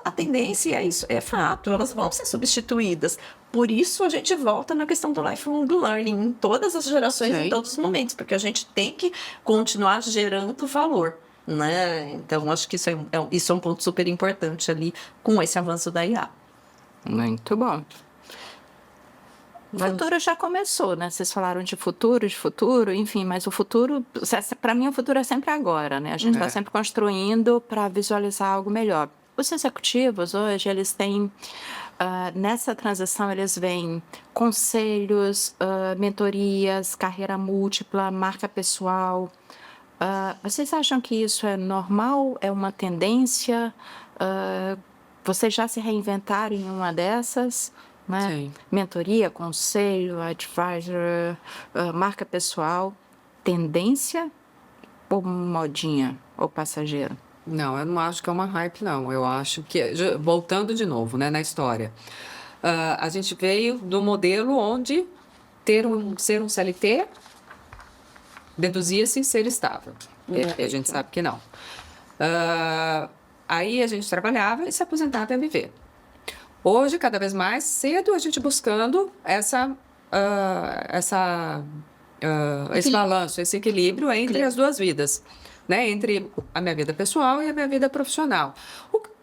a tendência é isso, é fato, elas vão ser substituídas. Por isso a gente volta na questão do lifelong learning em todas as gerações, Sim. em todos os momentos, porque a gente tem que continuar gerando valor. Né? Então, acho que isso é um ponto super importante ali com esse avanço da IA. Muito bom. O futuro já começou, né? Vocês falaram de futuro, enfim, mas o futuro, para mim, o futuro é sempre agora, né? A gente está sempre construindo para visualizar algo melhor. Os executivos hoje, eles têm, nessa transição, eles veem conselhos, mentorias, carreira múltipla, marca pessoal. Vocês acham que isso é normal? É uma tendência? Vocês já se reinventaram em uma dessas? Né? Sim. Mentoria, conselho, advisor, marca pessoal, tendência ou modinha ou passageiro? Não, eu não acho que é uma hype, não. Eu acho que, voltando de novo, né, na história, a gente veio do modelo onde ser um CLT deduzia-se ser estável. A gente sabe que não. Aí a gente trabalhava e se aposentava e ia viver. Hoje, cada vez mais cedo, a gente buscando esse balanço, esse equilíbrio entre as duas vidas, né? Entre a minha vida pessoal e a minha vida profissional.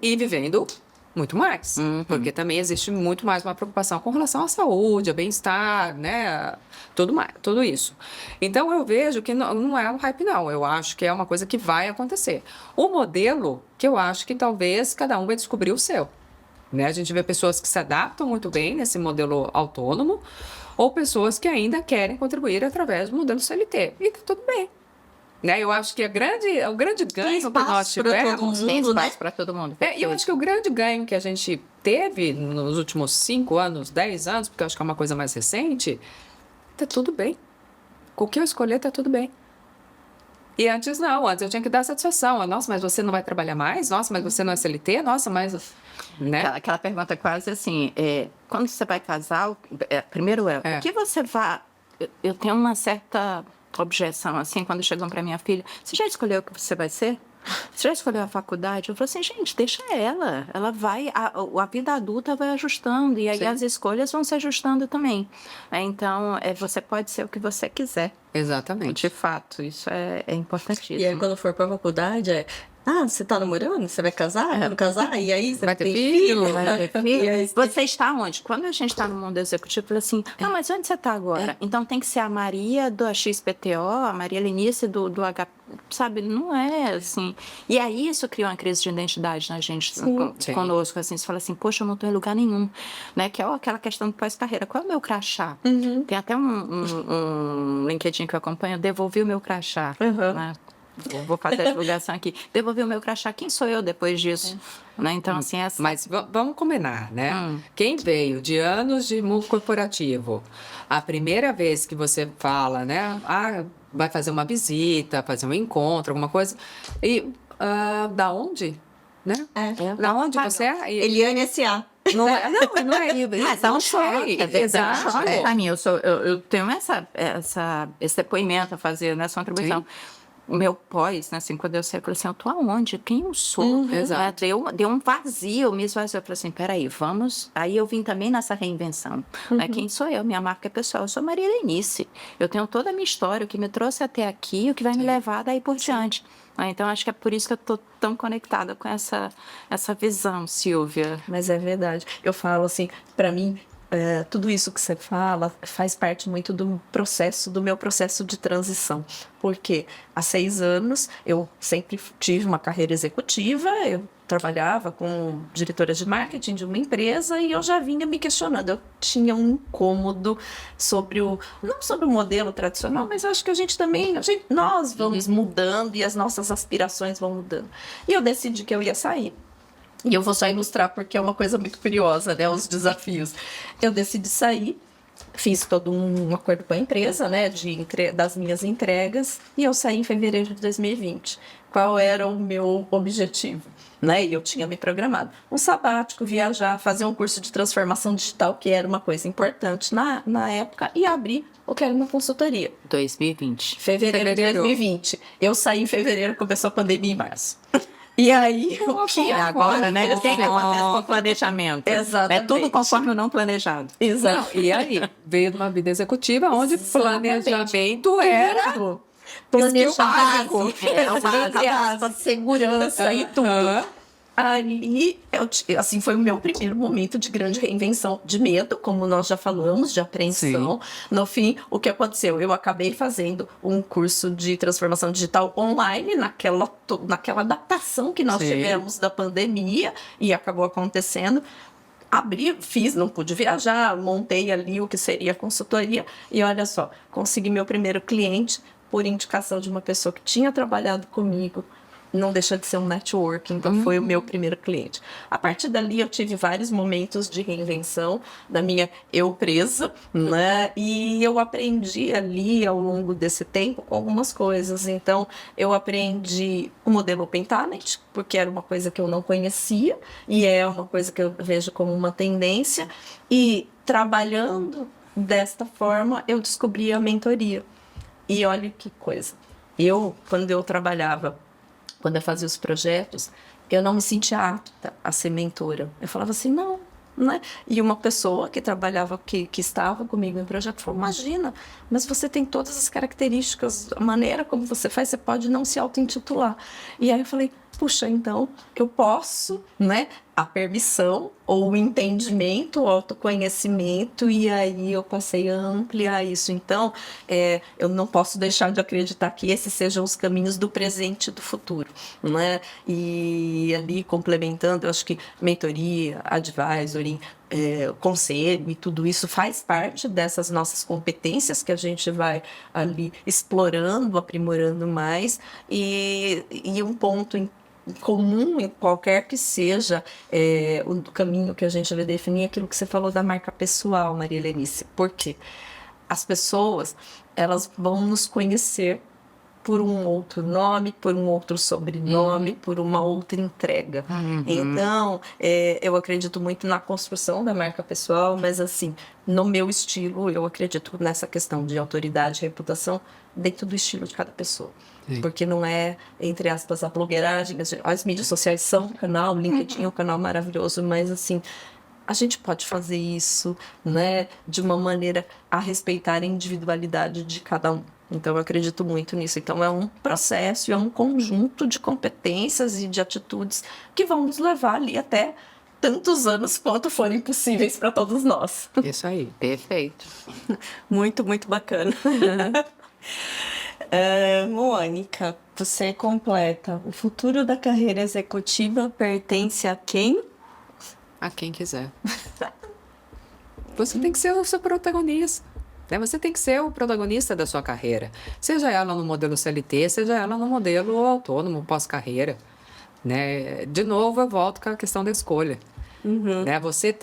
E vivendo muito mais, porque também existe muito mais uma preocupação com relação à saúde, ao bem-estar, né? Tudo isso. Então, eu vejo que não é um hype, não. Eu acho que é uma coisa que vai acontecer. O modelo, que eu acho que talvez cada um vai descobrir o seu. Né? A gente vê pessoas que se adaptam muito bem nesse modelo autônomo ou pessoas que ainda querem contribuir através do modelo CLT. E tá tudo bem. Né? Eu acho que o grande ganho que nós tivemos... Tem espaço para todo mundo. E eu acho que o grande ganho que a gente teve nos últimos 5 anos, 10 anos, porque eu acho que é uma coisa mais recente, tá tudo bem. Com o que eu escolher, tá tudo bem. E antes não, antes eu tinha que dar satisfação. Nossa, mas você não vai trabalhar mais? Nossa, mas você não é CLT? Nossa, mas... Né? Aquela pergunta quase assim, quando você vai casar, primeiro o que você vai... Eu tenho uma certa objeção, assim, quando chegam para minha filha, você já escolheu o que você vai ser? Você já escolheu a faculdade? Eu falo assim, gente, deixa ela vai, a vida adulta vai ajustando, e aí Sim. as escolhas vão se ajustando também. Então, você pode ser o que você quiser. Exatamente. De fato, isso é importantíssimo. E aí, quando for pra faculdade, você tá namorando? Você vai casar? Quando casar? E aí, você Vai ter tem filho? Vai ter E aí, filho? Você está onde? Quando a gente está no mundo executivo, fala assim, mas onde você está agora? Então tem que ser a Maria do XPTO, a Maria Lenice do H, sabe? Não é assim. E aí isso cria uma crise de identidade na gente, Sim. conosco, assim. Você fala assim, poxa, eu não estou em lugar nenhum, né? Que é aquela questão do pós-carreira. Qual é o meu crachá? Tem até um LinkedIn que eu acompanho, devolvi o meu crachá, né? Vou fazer a divulgação aqui. Devolver o meu crachá, quem sou eu depois disso? Né? Então, assim, Mas vamos combinar, né? Quem veio de anos de mundo corporativo, a primeira vez que você fala, né? Vai fazer uma visita, fazer um encontro, alguma coisa. E da onde? Né? Da onde você é? Eliane S.A. Não é isso. Mas é um choque. Exato. Exato. Pra mim, eu tenho esse depoimento a fazer nessa contribuição. O meu pós, né, assim, quando eu saí, eu falei assim, eu tô aonde? Quem eu sou? Exato. Deu um vazio, me esvaziou. Eu falei assim, peraí, vamos... Aí eu vim também nessa reinvenção. Né? Quem sou eu? Minha marca é pessoal. Eu sou Maria Lenice. Eu tenho toda a minha história, o que me trouxe até aqui, o que vai me levar daí por diante. Então, acho que é por isso que eu tô tão conectada com essa visão, Silvia. Mas é verdade. Eu falo assim, para mim, tudo isso que você fala faz parte muito do meu processo de transição. Porque há 6 anos eu sempre tive uma carreira executiva, eu trabalhava com diretora de marketing de uma empresa e eu já vinha me questionando. Eu tinha um incômodo não sobre o modelo tradicional, mas acho que nós vamos mudando e as nossas aspirações vão mudando. E eu decidi que eu ia sair. E eu vou só ilustrar porque é uma coisa muito curiosa, né? Os desafios. Eu decidi sair, fiz todo um acordo com a empresa, né? Das minhas entregas, e eu saí em fevereiro de 2020. Qual era o meu objetivo? Né? E eu tinha me programado. Um sabático, viajar, fazer um curso de transformação digital, que era uma coisa importante na época, e abrir o que era uma consultoria. 2020. Fevereiro de 2020. Eu saí em fevereiro, começou a pandemia em março. E aí, o que agora, né? Tem que acontece com planejamento. Exatamente. É tudo conforme o não planejado. Exato. E aí, veio de uma vida executiva onde planejamento era planejado, básico. segurança e tudo. Aí, assim, foi o meu primeiro momento de grande reinvenção, de medo, como nós já falamos, de apreensão. Sim. No fim, o que aconteceu? Eu acabei fazendo um curso de transformação digital online, naquela adaptação que nós tivemos da pandemia, e acabou acontecendo. Fiz, não pude viajar, montei ali o que seria a consultoria, e olha só, consegui meu primeiro cliente por indicação de uma pessoa que tinha trabalhado comigo. Não deixa de ser um networking, então foi o meu primeiro cliente. A partir dali eu tive vários momentos de reinvenção da minha eu presa, né? E eu aprendi ali ao longo desse tempo algumas coisas. Então eu aprendi o modelo Open Talent, porque era uma coisa que eu não conhecia e é uma coisa que eu vejo como uma tendência. E trabalhando desta forma eu descobri a mentoria. E olha que coisa. Quando eu fazia os projetos, eu não me sentia apta a ser mentora. Eu falava assim, não, né? E uma pessoa que trabalhava, que estava comigo em projeto, falou, imagina, mas você tem todas as características, a maneira como você faz, você pode não se auto-intitular. E aí eu falei, puxa, então eu posso, né? A permissão, ou o entendimento, o autoconhecimento, e aí eu passei a ampliar isso. Então, eu não posso deixar de acreditar que esses sejam os caminhos do presente e do futuro, né? E ali, complementando, eu acho que mentoria, advisory, conselho e tudo isso faz parte dessas nossas competências que a gente vai ali explorando, aprimorando mais. E um ponto comum, em qualquer que seja o caminho que a gente vai definir, aquilo que você falou da marca pessoal, Maria Helenice. Por quê? As pessoas, elas vão nos conhecer por um outro nome, por um outro sobrenome, por uma outra entrega. Então, eu acredito muito na construção da marca pessoal, mas assim, no meu estilo, eu acredito nessa questão de autoridade e reputação dentro do estilo de cada pessoa. Sim. Porque não é, entre aspas, a blogueiragem, as mídias sociais são um canal, o LinkedIn é um canal maravilhoso, mas assim, a gente pode fazer isso, né, de uma maneira a respeitar a individualidade de cada um. Então, eu acredito muito nisso. Então, é um processo, é um conjunto de competências e de atitudes que vão nos levar ali até tantos anos quanto forem possíveis para todos nós. Isso aí. Perfeito. Muito, muito bacana. Mônica, você completa. O futuro da carreira executiva pertence a quem? A quem quiser. Você tem que ser o seu protagonista. Né? Você tem que ser o protagonista da sua carreira. Seja ela no modelo CLT, seja ela no modelo autônomo, pós-carreira. Né? De novo, eu volto com a questão da escolha. Né? Você,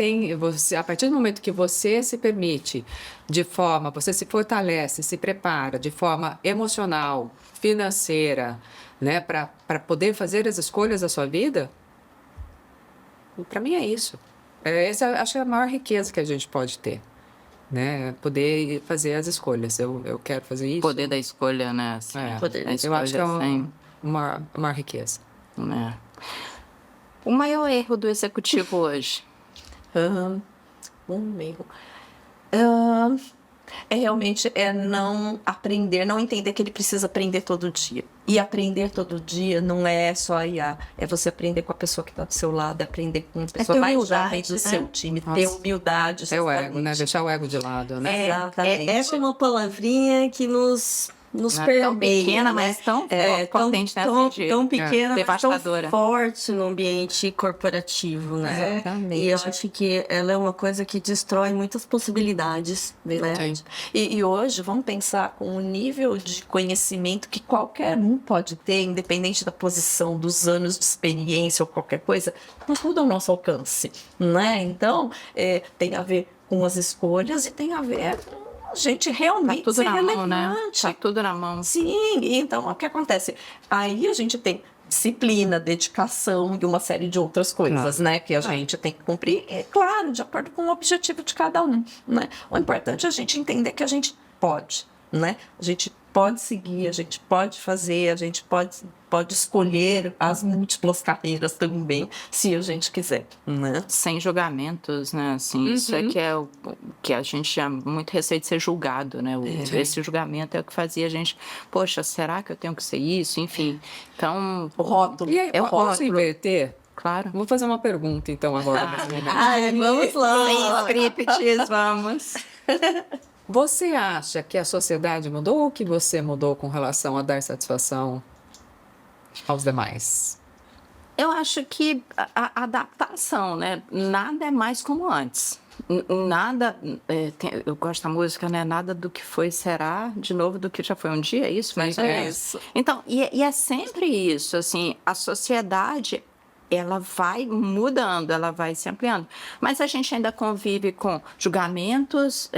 a partir do momento que você se permite, você se fortalece, se prepara de forma emocional, financeira, né? Para poder fazer as escolhas da sua vida, para mim é isso. Essa acho que é a maior riqueza que a gente pode ter. Né? Poder fazer as escolhas. Eu quero fazer isso. Poder da escolha, né? Assim, Poder da Eu acho que é assim, uma maior riqueza. né? O maior erro do executivo hoje? Um erro. Realmente não aprender, não entender que ele precisa aprender todo dia. E aprender todo dia não é só IA, é você aprender com a pessoa que está do seu lado, aprender com a pessoa ter mais humildade, jovem do né? seu time, Nossa. ter humildade. É o ego, né? exatamente. Deixar o ego de lado, né? Exatamente. Essa é uma palavrinha que nos Não é permeia, tão pequena, né? mas tão tão, potente, né? tão, Assim, de- tão pequena, mas tão devastadora. forte no ambiente corporativo, né? Exatamente. E eu acho que ela é uma coisa que destrói muitas possibilidades, né? Sim. E hoje, vamos pensar com o nível de conhecimento que qualquer um pode ter, independente da posição, dos anos de experiência ou qualquer coisa, tudo ao nosso alcance, né? Então, tem a ver com as escolhas e tem a ver com a gente Tá realmente tudo ser na mão, né? relevante. Tá tudo na mão. Sim, então o que acontece? Aí a gente tem disciplina, dedicação e uma série de outras coisas, né? Que a gente tem que cumprir, claro, de acordo com o objetivo de cada um, né? O importante é a gente entender que a gente pode, né? A gente pode seguir, a gente pode fazer, a gente pode escolher as múltiplas carreiras também, se a gente quiser, né? Sem julgamentos, né? Assim, isso é que é o que a gente chama muito receio de ser julgado, né? Esse julgamento é o que fazia a gente, poxa, será que eu tenho que ser isso? Enfim, então... O rótulo. E aí, É o posso rótulo. inverter? Claro. Vou fazer uma pergunta, então, agora. Ai, vamos lá. Sem scripts, vamos. Você acha que a sociedade mudou ou que você mudou com relação a dar satisfação aos demais? Eu acho que a adaptação, né? Nada é mais como antes. Nada, eu gosto da música, né? Nada do que foi será, de novo do que já foi um dia, é isso? Mas É isso. Então, e é sempre isso, assim, a sociedade, ela vai mudando, ela vai se ampliando. Mas a gente ainda convive com julgamentos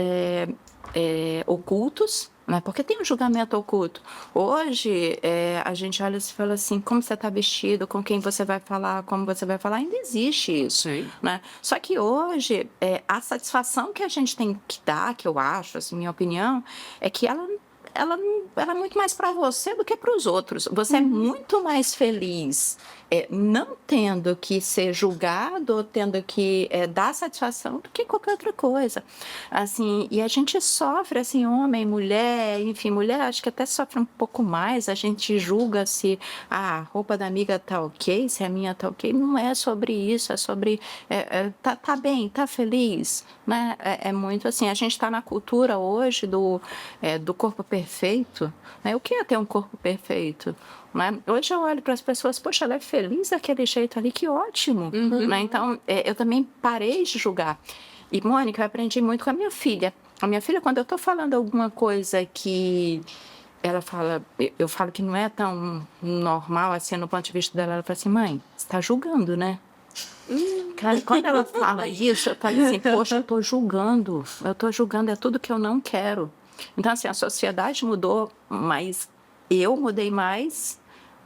ocultos, né? Porque tem um julgamento oculto. Hoje, a gente olha e fala assim, como você está vestido, com quem você vai falar, como você vai falar, ainda existe isso. Sim. Né? Só que hoje, a satisfação que a gente tem que dar, que eu acho, assim, minha opinião, é que ela é muito mais para você do que para os outros. Você é muito mais feliz não tendo que ser julgado ou tendo que dar satisfação do que qualquer outra coisa. Assim, e a gente sofre, assim, homem, mulher, enfim, mulher acho que até sofre um pouco mais. A gente julga se a roupa da amiga tá ok, se a minha tá ok. Não é sobre isso, é sobre tá bem, tá feliz, né? É muito assim, a gente está na cultura hoje do corpo perfeito, né? O que é ter um corpo perfeito? Né? Hoje eu olho para as pessoas, poxa, ela é feliz daquele jeito ali, que ótimo. Né? Então, eu também parei de julgar. E, Mônica, eu aprendi muito com a minha filha. A minha filha, quando eu estou falando alguma coisa que ela fala, eu falo que não é tão normal assim no ponto de vista dela. Ela fala assim, mãe, você está julgando, né? Cara, quando ela fala isso, eu falo assim, poxa, eu estou julgando, é tudo que eu não quero. Então, assim, a sociedade mudou, mas eu mudei mais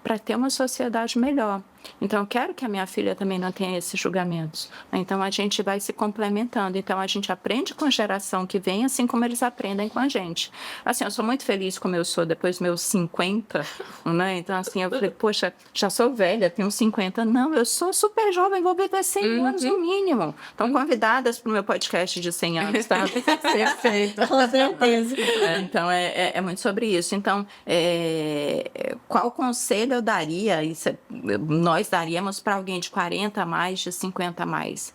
para ter uma sociedade melhor. Então, eu quero que a minha filha também não tenha esses julgamentos. Então, a gente vai se complementando. Então, a gente aprende com a geração que vem, assim como eles aprendem com a gente. Assim, eu sou muito feliz como eu sou depois dos meus 50, né? Então, assim, eu falei, poxa, já sou velha, tenho 50. Não, eu sou super jovem, vou viver 100 anos no mínimo. Estão convidadas para o meu podcast de 100 anos, tá? Perfeito, com certeza. Então, é muito sobre isso. Então, qual conselho eu daria? Nós daríamos para alguém de 40 a mais, de 50 a mais?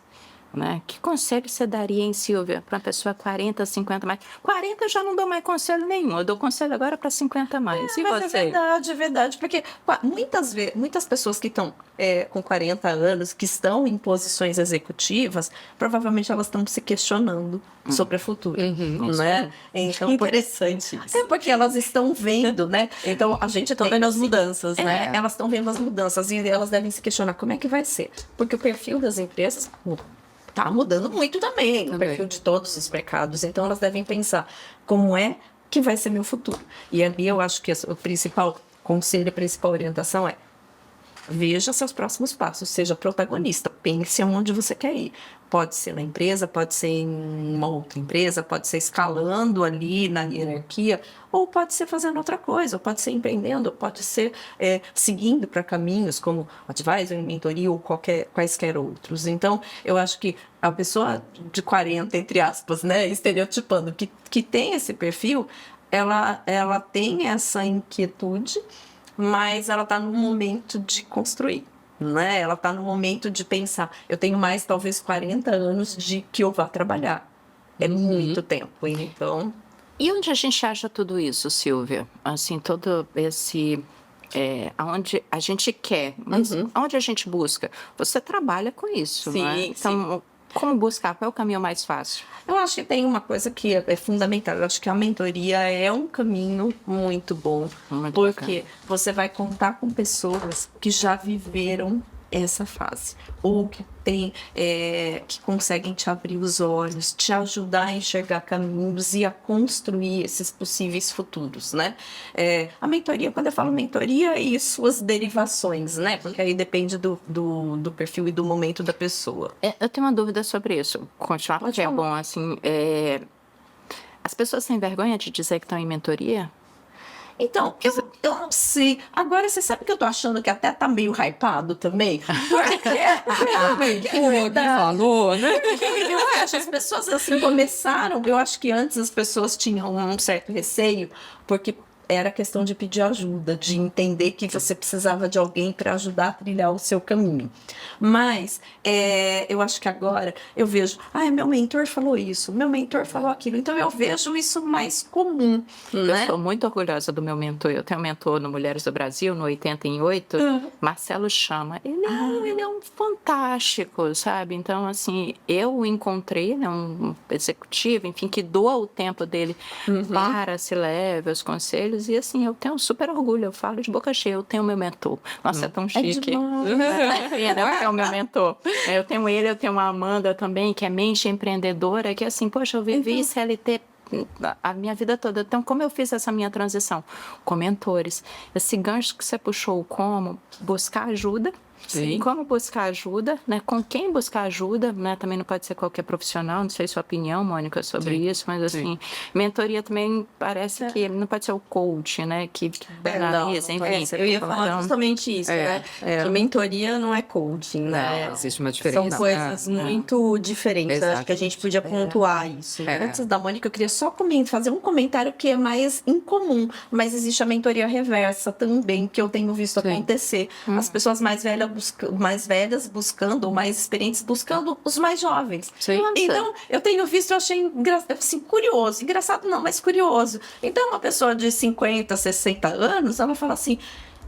Né? Que conselho você daria, hein, Silvia, para uma pessoa 40, 50 a mais? 40 eu já não dou mais conselho nenhum, eu dou conselho agora para 50 a mais. E Mas você? é verdade, porque muitas pessoas que estão com 40 anos, que estão em posições executivas, provavelmente elas estão se questionando sobre o futuro, né? Então, Interessante isso. é porque elas estão vendo, né? Então, a gente Estão vendo as mudanças, né? elas estão vendo as mudanças e elas devem se questionar como é que vai ser. Porque o perfil das empresas está mudando muito também, o perfil de todos os mercados. Então, elas devem pensar como é que vai ser meu futuro. E ali eu acho que o principal conselho, a principal orientação é: veja seus próximos passos, seja protagonista, pense aonde você quer ir. Pode ser na empresa, pode ser em uma outra empresa, pode ser escalando ali na hierarquia, ou pode ser fazendo outra coisa, ou pode ser empreendendo, ou pode ser seguindo para caminhos como advisor, mentoria ou quaisquer outros. Então, eu acho que a pessoa de 40, entre aspas, né, estereotipando, que tem esse perfil, ela tem essa inquietude, mas ela está no momento de construir, né? Ela está no momento de pensar. Eu tenho mais, talvez, 40 anos de que eu vá trabalhar. É muito tempo, então... E onde a gente acha tudo isso, Silvia? Assim, todo esse... aonde a gente quer, mas aonde a gente busca? Você trabalha com isso, Sim, não é? Então, como buscar? Qual é o caminho mais fácil? Eu acho que tem uma coisa que é fundamental. Eu acho que a mentoria é um caminho muito bom, porque você vai contar com pessoas que já viveram essa fase, ou que que conseguem te abrir os olhos, te ajudar a enxergar caminhos e a construir esses possíveis futuros, né? A mentoria, quando eu falo mentoria, e suas derivações, né? Porque aí depende do perfil e do momento da pessoa. Eu tenho uma dúvida sobre isso. Continuar, porque é bom, assim... As pessoas têm vergonha de dizer que estão em mentoria? Então, eu não sei. Agora, você sabe que eu tô achando que até tá meio hypado também? Falou, né? Eu acho, as pessoas assim começaram. Eu acho que antes as pessoas tinham um certo receio, porque era questão de pedir ajuda, de entender que você precisava de alguém para ajudar a trilhar o seu caminho. Mas eu acho que agora eu vejo, meu mentor falou isso, meu mentor falou aquilo, então eu vejo isso mais comum, né? Eu sou muito orgulhosa do meu mentor. Eu tenho um mentor no Mulheres do Brasil, no 80 em 8, Marcelo Chama. Ele é um fantástico, sabe? Então, assim, eu o encontrei, né, um executivo, enfim, que doa o tempo dele para se leve os conselhos. E assim, eu tenho super orgulho, eu falo de boca cheia, eu tenho meu mentor. Nossa, é tão chique. Eu tenho meu mentor. Eu tenho ele, eu tenho a Amanda também, que é mente empreendedora, que assim, poxa, eu vivi CLT a minha vida toda. Então, como eu fiz essa minha transição? Com mentores. Esse gancho que você puxou, como buscar ajuda. Sim. Como buscar ajuda, né? Com quem buscar ajuda, né? Também não pode ser qualquer profissional, não sei sua opinião, Mônica, sobre isso, mas assim, mentoria também parece que não pode ser o coach, né? Que analisa, enfim. Eu ia falar justamente isso, né? Que mentoria não é coaching, né? Não, existe uma diferença. São coisas muito diferentes. Acho que a gente podia pontuar isso. Antes da Mônica, eu queria só fazer um comentário que é mais incomum, mas existe a mentoria reversa também, que eu tenho visto acontecer. As pessoas mais velhas buscando, ou mais experientes buscando os mais jovens. Sim. Então, eu tenho visto, eu achei assim, curioso. Engraçado não, mas curioso. Então, uma pessoa de 50, 60 anos, ela fala assim: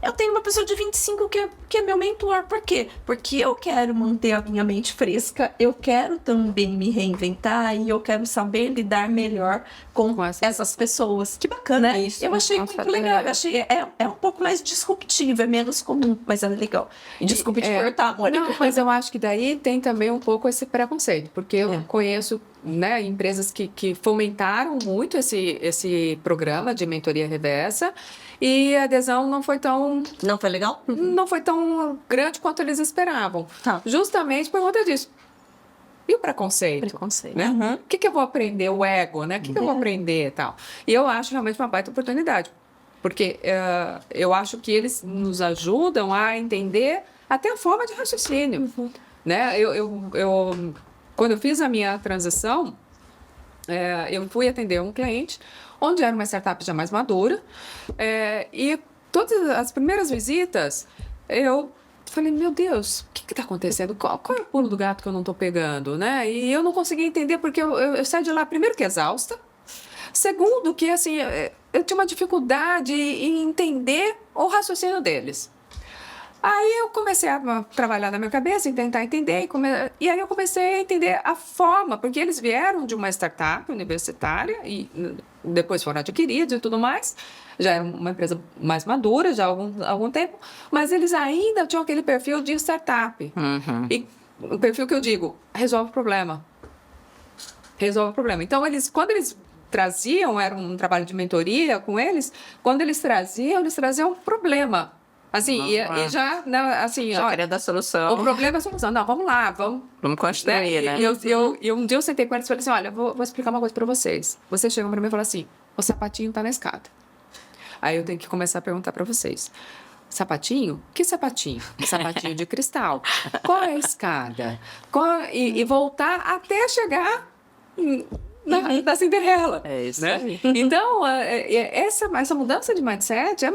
Eu tenho uma pessoa de 25 que é meu mentor. Por quê? Porque eu quero manter a minha mente fresca, eu quero também me reinventar e eu quero saber lidar melhor com essas pessoas. Que bacana Né? isso. Eu achei Nossa, muito legal. legal. Eu achei, é um pouco mais disruptivo, é menos comum, mas é legal. E desculpe te cortar, Mônica. Não, mas eu acho que daí tem também um pouco esse preconceito, porque eu conheço, né, empresas que fomentaram muito esse programa de mentoria reversa e a adesão não foi tão Não foi legal? grande quanto eles esperavam. Tá. Justamente por conta disso. E o preconceito? Preconceito. Né? O que eu vou aprender? O ego, né? O que eu vou aprender e tal? E eu acho realmente uma baita oportunidade. Porque eu acho que eles nos ajudam a entender até a forma de raciocínio. Né? Quando eu fiz a minha transição, eu fui atender um cliente onde era uma startup já mais madura. E todas as primeiras visitas, eu falei, meu Deus, o que está acontecendo? Qual é o pulo do gato que eu não estou pegando? Né? E eu não conseguia entender, porque eu saí de lá, primeiro, que exausta. Segundo, que assim, eu tinha uma dificuldade em entender o raciocínio deles. Aí eu comecei a trabalhar na minha cabeça, em tentar entender, e aí eu comecei a entender a forma, porque eles vieram de uma startup universitária e depois foram adquiridos e tudo mais, já era uma empresa mais madura já há algum tempo, mas eles ainda tinham aquele perfil de startup. E o perfil que eu digo, resolve o problema. Resolve o problema. Então, quando eles traziam, era um trabalho de mentoria com eles, quando eles traziam um problema. Assim, e já, né, assim, Já olha, queria dar solução. o problema é a solução. Não, vamos lá, vamos construir, né? E um dia eu sentei com eles e falei assim, olha, vou explicar uma coisa pra vocês. Vocês chegam pra mim e falam assim, o sapatinho tá na escada. Aí eu tenho que começar a perguntar pra vocês. Sapatinho? Que sapatinho? Sapatinho de cristal. Qual é a escada? E voltar até chegar na Cinderela. É isso né? aí. Então, essa mudança de mindset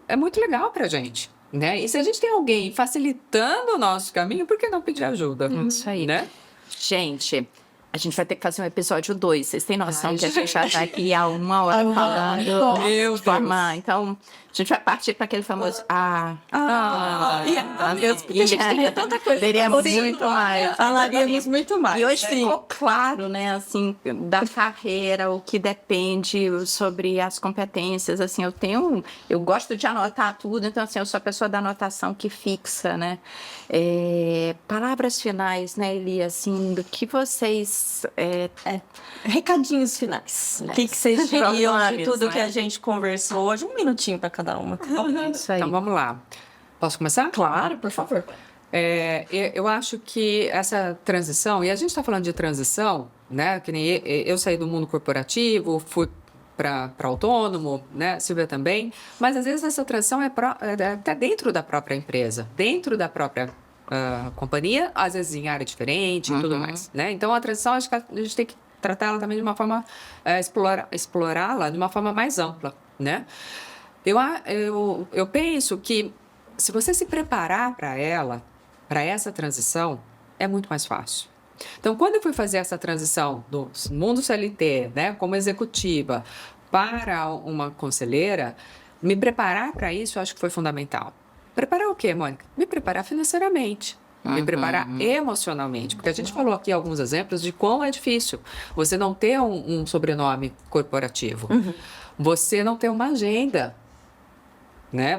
é muito legal pra gente. Né? E se a gente tem alguém facilitando o nosso caminho, por que não pedir ajuda? Isso aí. Né? Gente, a gente vai ter que fazer um episódio 2. Vocês têm noção que a gente já está aqui há 1 hora falando Meu de forma... Então, a gente vai partir para aquele famoso... Deus, porque a gente tem tanta coisa. Teríamos muito mais. Falaríamos muito mais. E hoje ficou claro, né, assim, da carreira, o que depende sobre as competências, assim, eu gosto de anotar tudo, então, assim, eu sou a pessoa da anotação que fixa, né. Palavras finais, né, Eli, assim, do que vocês... Recadinhos finais. O que vocês diriam de Proclames, tudo né? que a gente conversou hoje? Um minutinho para cada uma. Isso aí. Então, vamos lá. Posso começar? Claro, por favor. Eu acho que essa transição, e a gente está falando de transição, né? Que nem eu saí do mundo corporativo, fui para autônomo, né? Silvia também, mas às vezes essa transição é até dentro da própria empresa, dentro da própria companhia, às vezes em área diferente e tudo mais, né? Então a transição, acho que a gente tem que tratar ela também de uma forma, explorá-la de uma forma mais ampla, né? Eu penso que se você se preparar para essa transição, é muito mais fácil. Então, quando eu fui fazer essa transição do mundo CLT, né, como executiva, para uma conselheira, me preparar para isso, eu acho que foi fundamental. Preparar o quê, Mônica? Me preparar financeiramente. Me preparar emocionalmente. Porque a gente falou aqui alguns exemplos de como é difícil você não ter um sobrenome corporativo. Você não ter uma agenda. Né?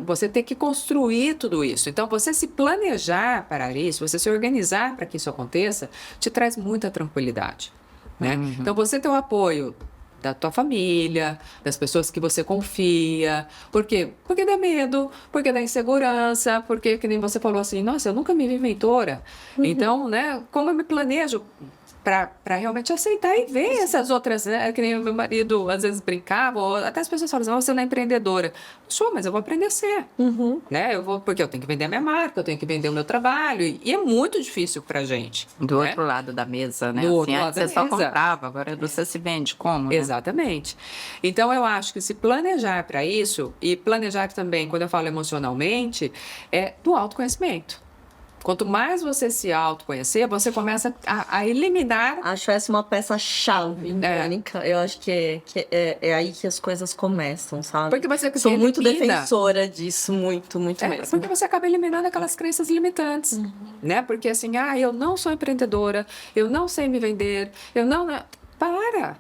Você tem que construir tudo isso. Então, você se planejar para isso, você se organizar para que isso aconteça, te traz muita tranquilidade. Né? Então, você ter o apoio da tua família, das pessoas que você confia. Por quê? Porque dá medo, porque dá insegurança, porque, que nem você falou assim, nossa, eu nunca me vi mentora. Então, né, como eu me planejo para realmente aceitar e ver essas outras, né? Que nem o meu marido às vezes brincava, ou até as pessoas falam assim, você não é empreendedora. Sou, mas eu vou aprender a ser. Né? Porque eu tenho que vender a minha marca, eu tenho que vender o meu trabalho, e é muito difícil pra gente. Do né? outro lado da mesa, né? Do outro Assim, lado você da só mesa. comprava, agora você se vende. Como? Né? Exatamente. Então, eu acho que se planejar para isso, e planejar também, quando eu falo emocionalmente, é do autoconhecimento. Quanto mais você se autoconhecer, você começa a eliminar. Acho essa uma peça-chave, Mônica. Eu acho que é aí que as coisas começam, sabe? Porque você Sou muito elimina. defensora disso, muito mesmo. Porque você acaba eliminando aquelas crenças limitantes, né? Porque assim, eu não sou empreendedora, eu não sei me vender, eu não... Para!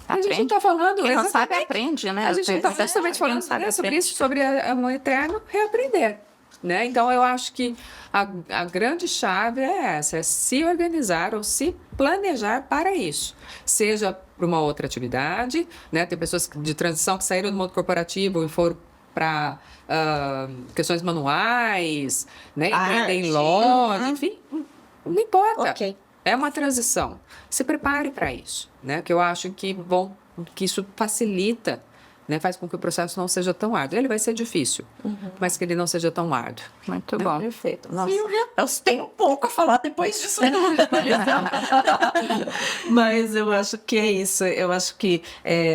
A gente não está falando... Quem não sabe, exatamente. aprende, né? A gente não está justamente falando sobre isso, sobre o eterno reaprender. Né? Então, eu acho que a grande chave é essa, é se organizar ou se planejar para isso. Seja para uma outra atividade, né? Tem pessoas de transição que saíram do mundo corporativo e foram para questões manuais, né? Empreender em loja, enfim, não importa. Ok. É uma transição. Se prepare para isso, né? Que eu acho que isso facilita, né? Faz com que o processo não seja tão árduo. Ele vai ser difícil, mas que ele não seja tão árduo. Muito bom. Perfeito. Nossa, eu tenho pouco a falar depois disso. Mas eu acho que é isso. Eu acho que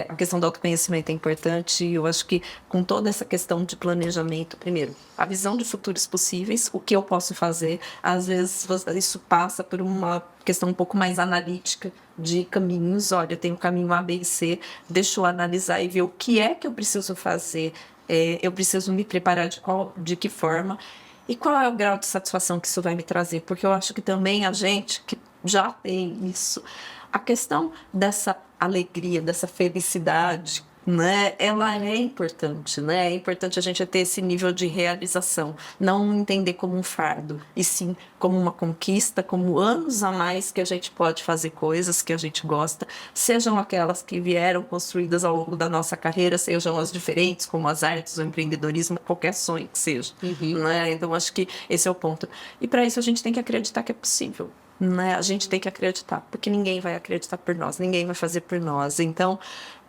a questão do autoconhecimento é importante. Eu acho que com toda essa questão de planejamento, primeiro, a visão de futuros possíveis, o que eu posso fazer. Às vezes isso passa por uma questão um pouco mais analítica de caminhos. Olha, eu tenho o caminho A, B e C. Deixa eu analisar e ver o que é que eu preciso fazer. Eu preciso me preparar de que forma e qual é o grau de satisfação que isso vai me trazer, porque eu acho que também a gente que já tem isso, a questão dessa alegria, dessa felicidade, né, ela é importante, né? É importante a gente ter esse nível de realização, não entender como um fardo, e sim como uma conquista, como anos a mais que a gente pode fazer coisas que a gente gosta, sejam aquelas que vieram construídas ao longo da nossa carreira, sejam as diferentes, como as artes, o empreendedorismo, qualquer sonho que seja, né? Então acho que esse é o ponto. E para isso a gente tem que acreditar que é possível. Né? A gente tem que acreditar, porque ninguém vai acreditar por nós, ninguém vai fazer por nós. Então,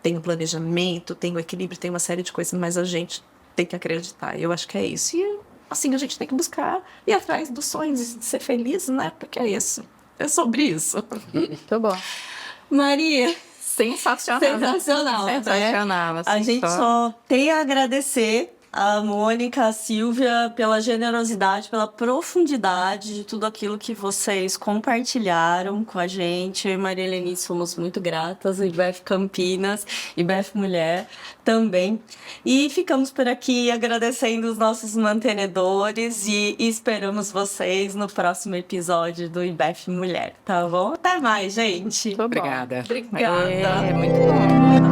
tem o planejamento, tem o equilíbrio, tem uma série de coisas, mas a gente tem que acreditar. Eu acho que é isso. E assim, a gente tem que buscar ir atrás dos sonhos e ser feliz, né? Porque é isso. É sobre isso. Muito bom. Maria, Sensacional. sensacional. Sensacional. Né? A gente só tem a agradecer a Mônica, a Silvia, pela generosidade, pela profundidade de tudo aquilo que vocês compartilharam com a gente. Eu e Maria Helenice somos muito gratas, IBEF Campinas, IBEF Mulher também. E ficamos por aqui agradecendo os nossos mantenedores e esperamos vocês no próximo episódio do IBEF Mulher, tá bom? Até mais, gente. Muito bom. Obrigada. Obrigada. Muito bom.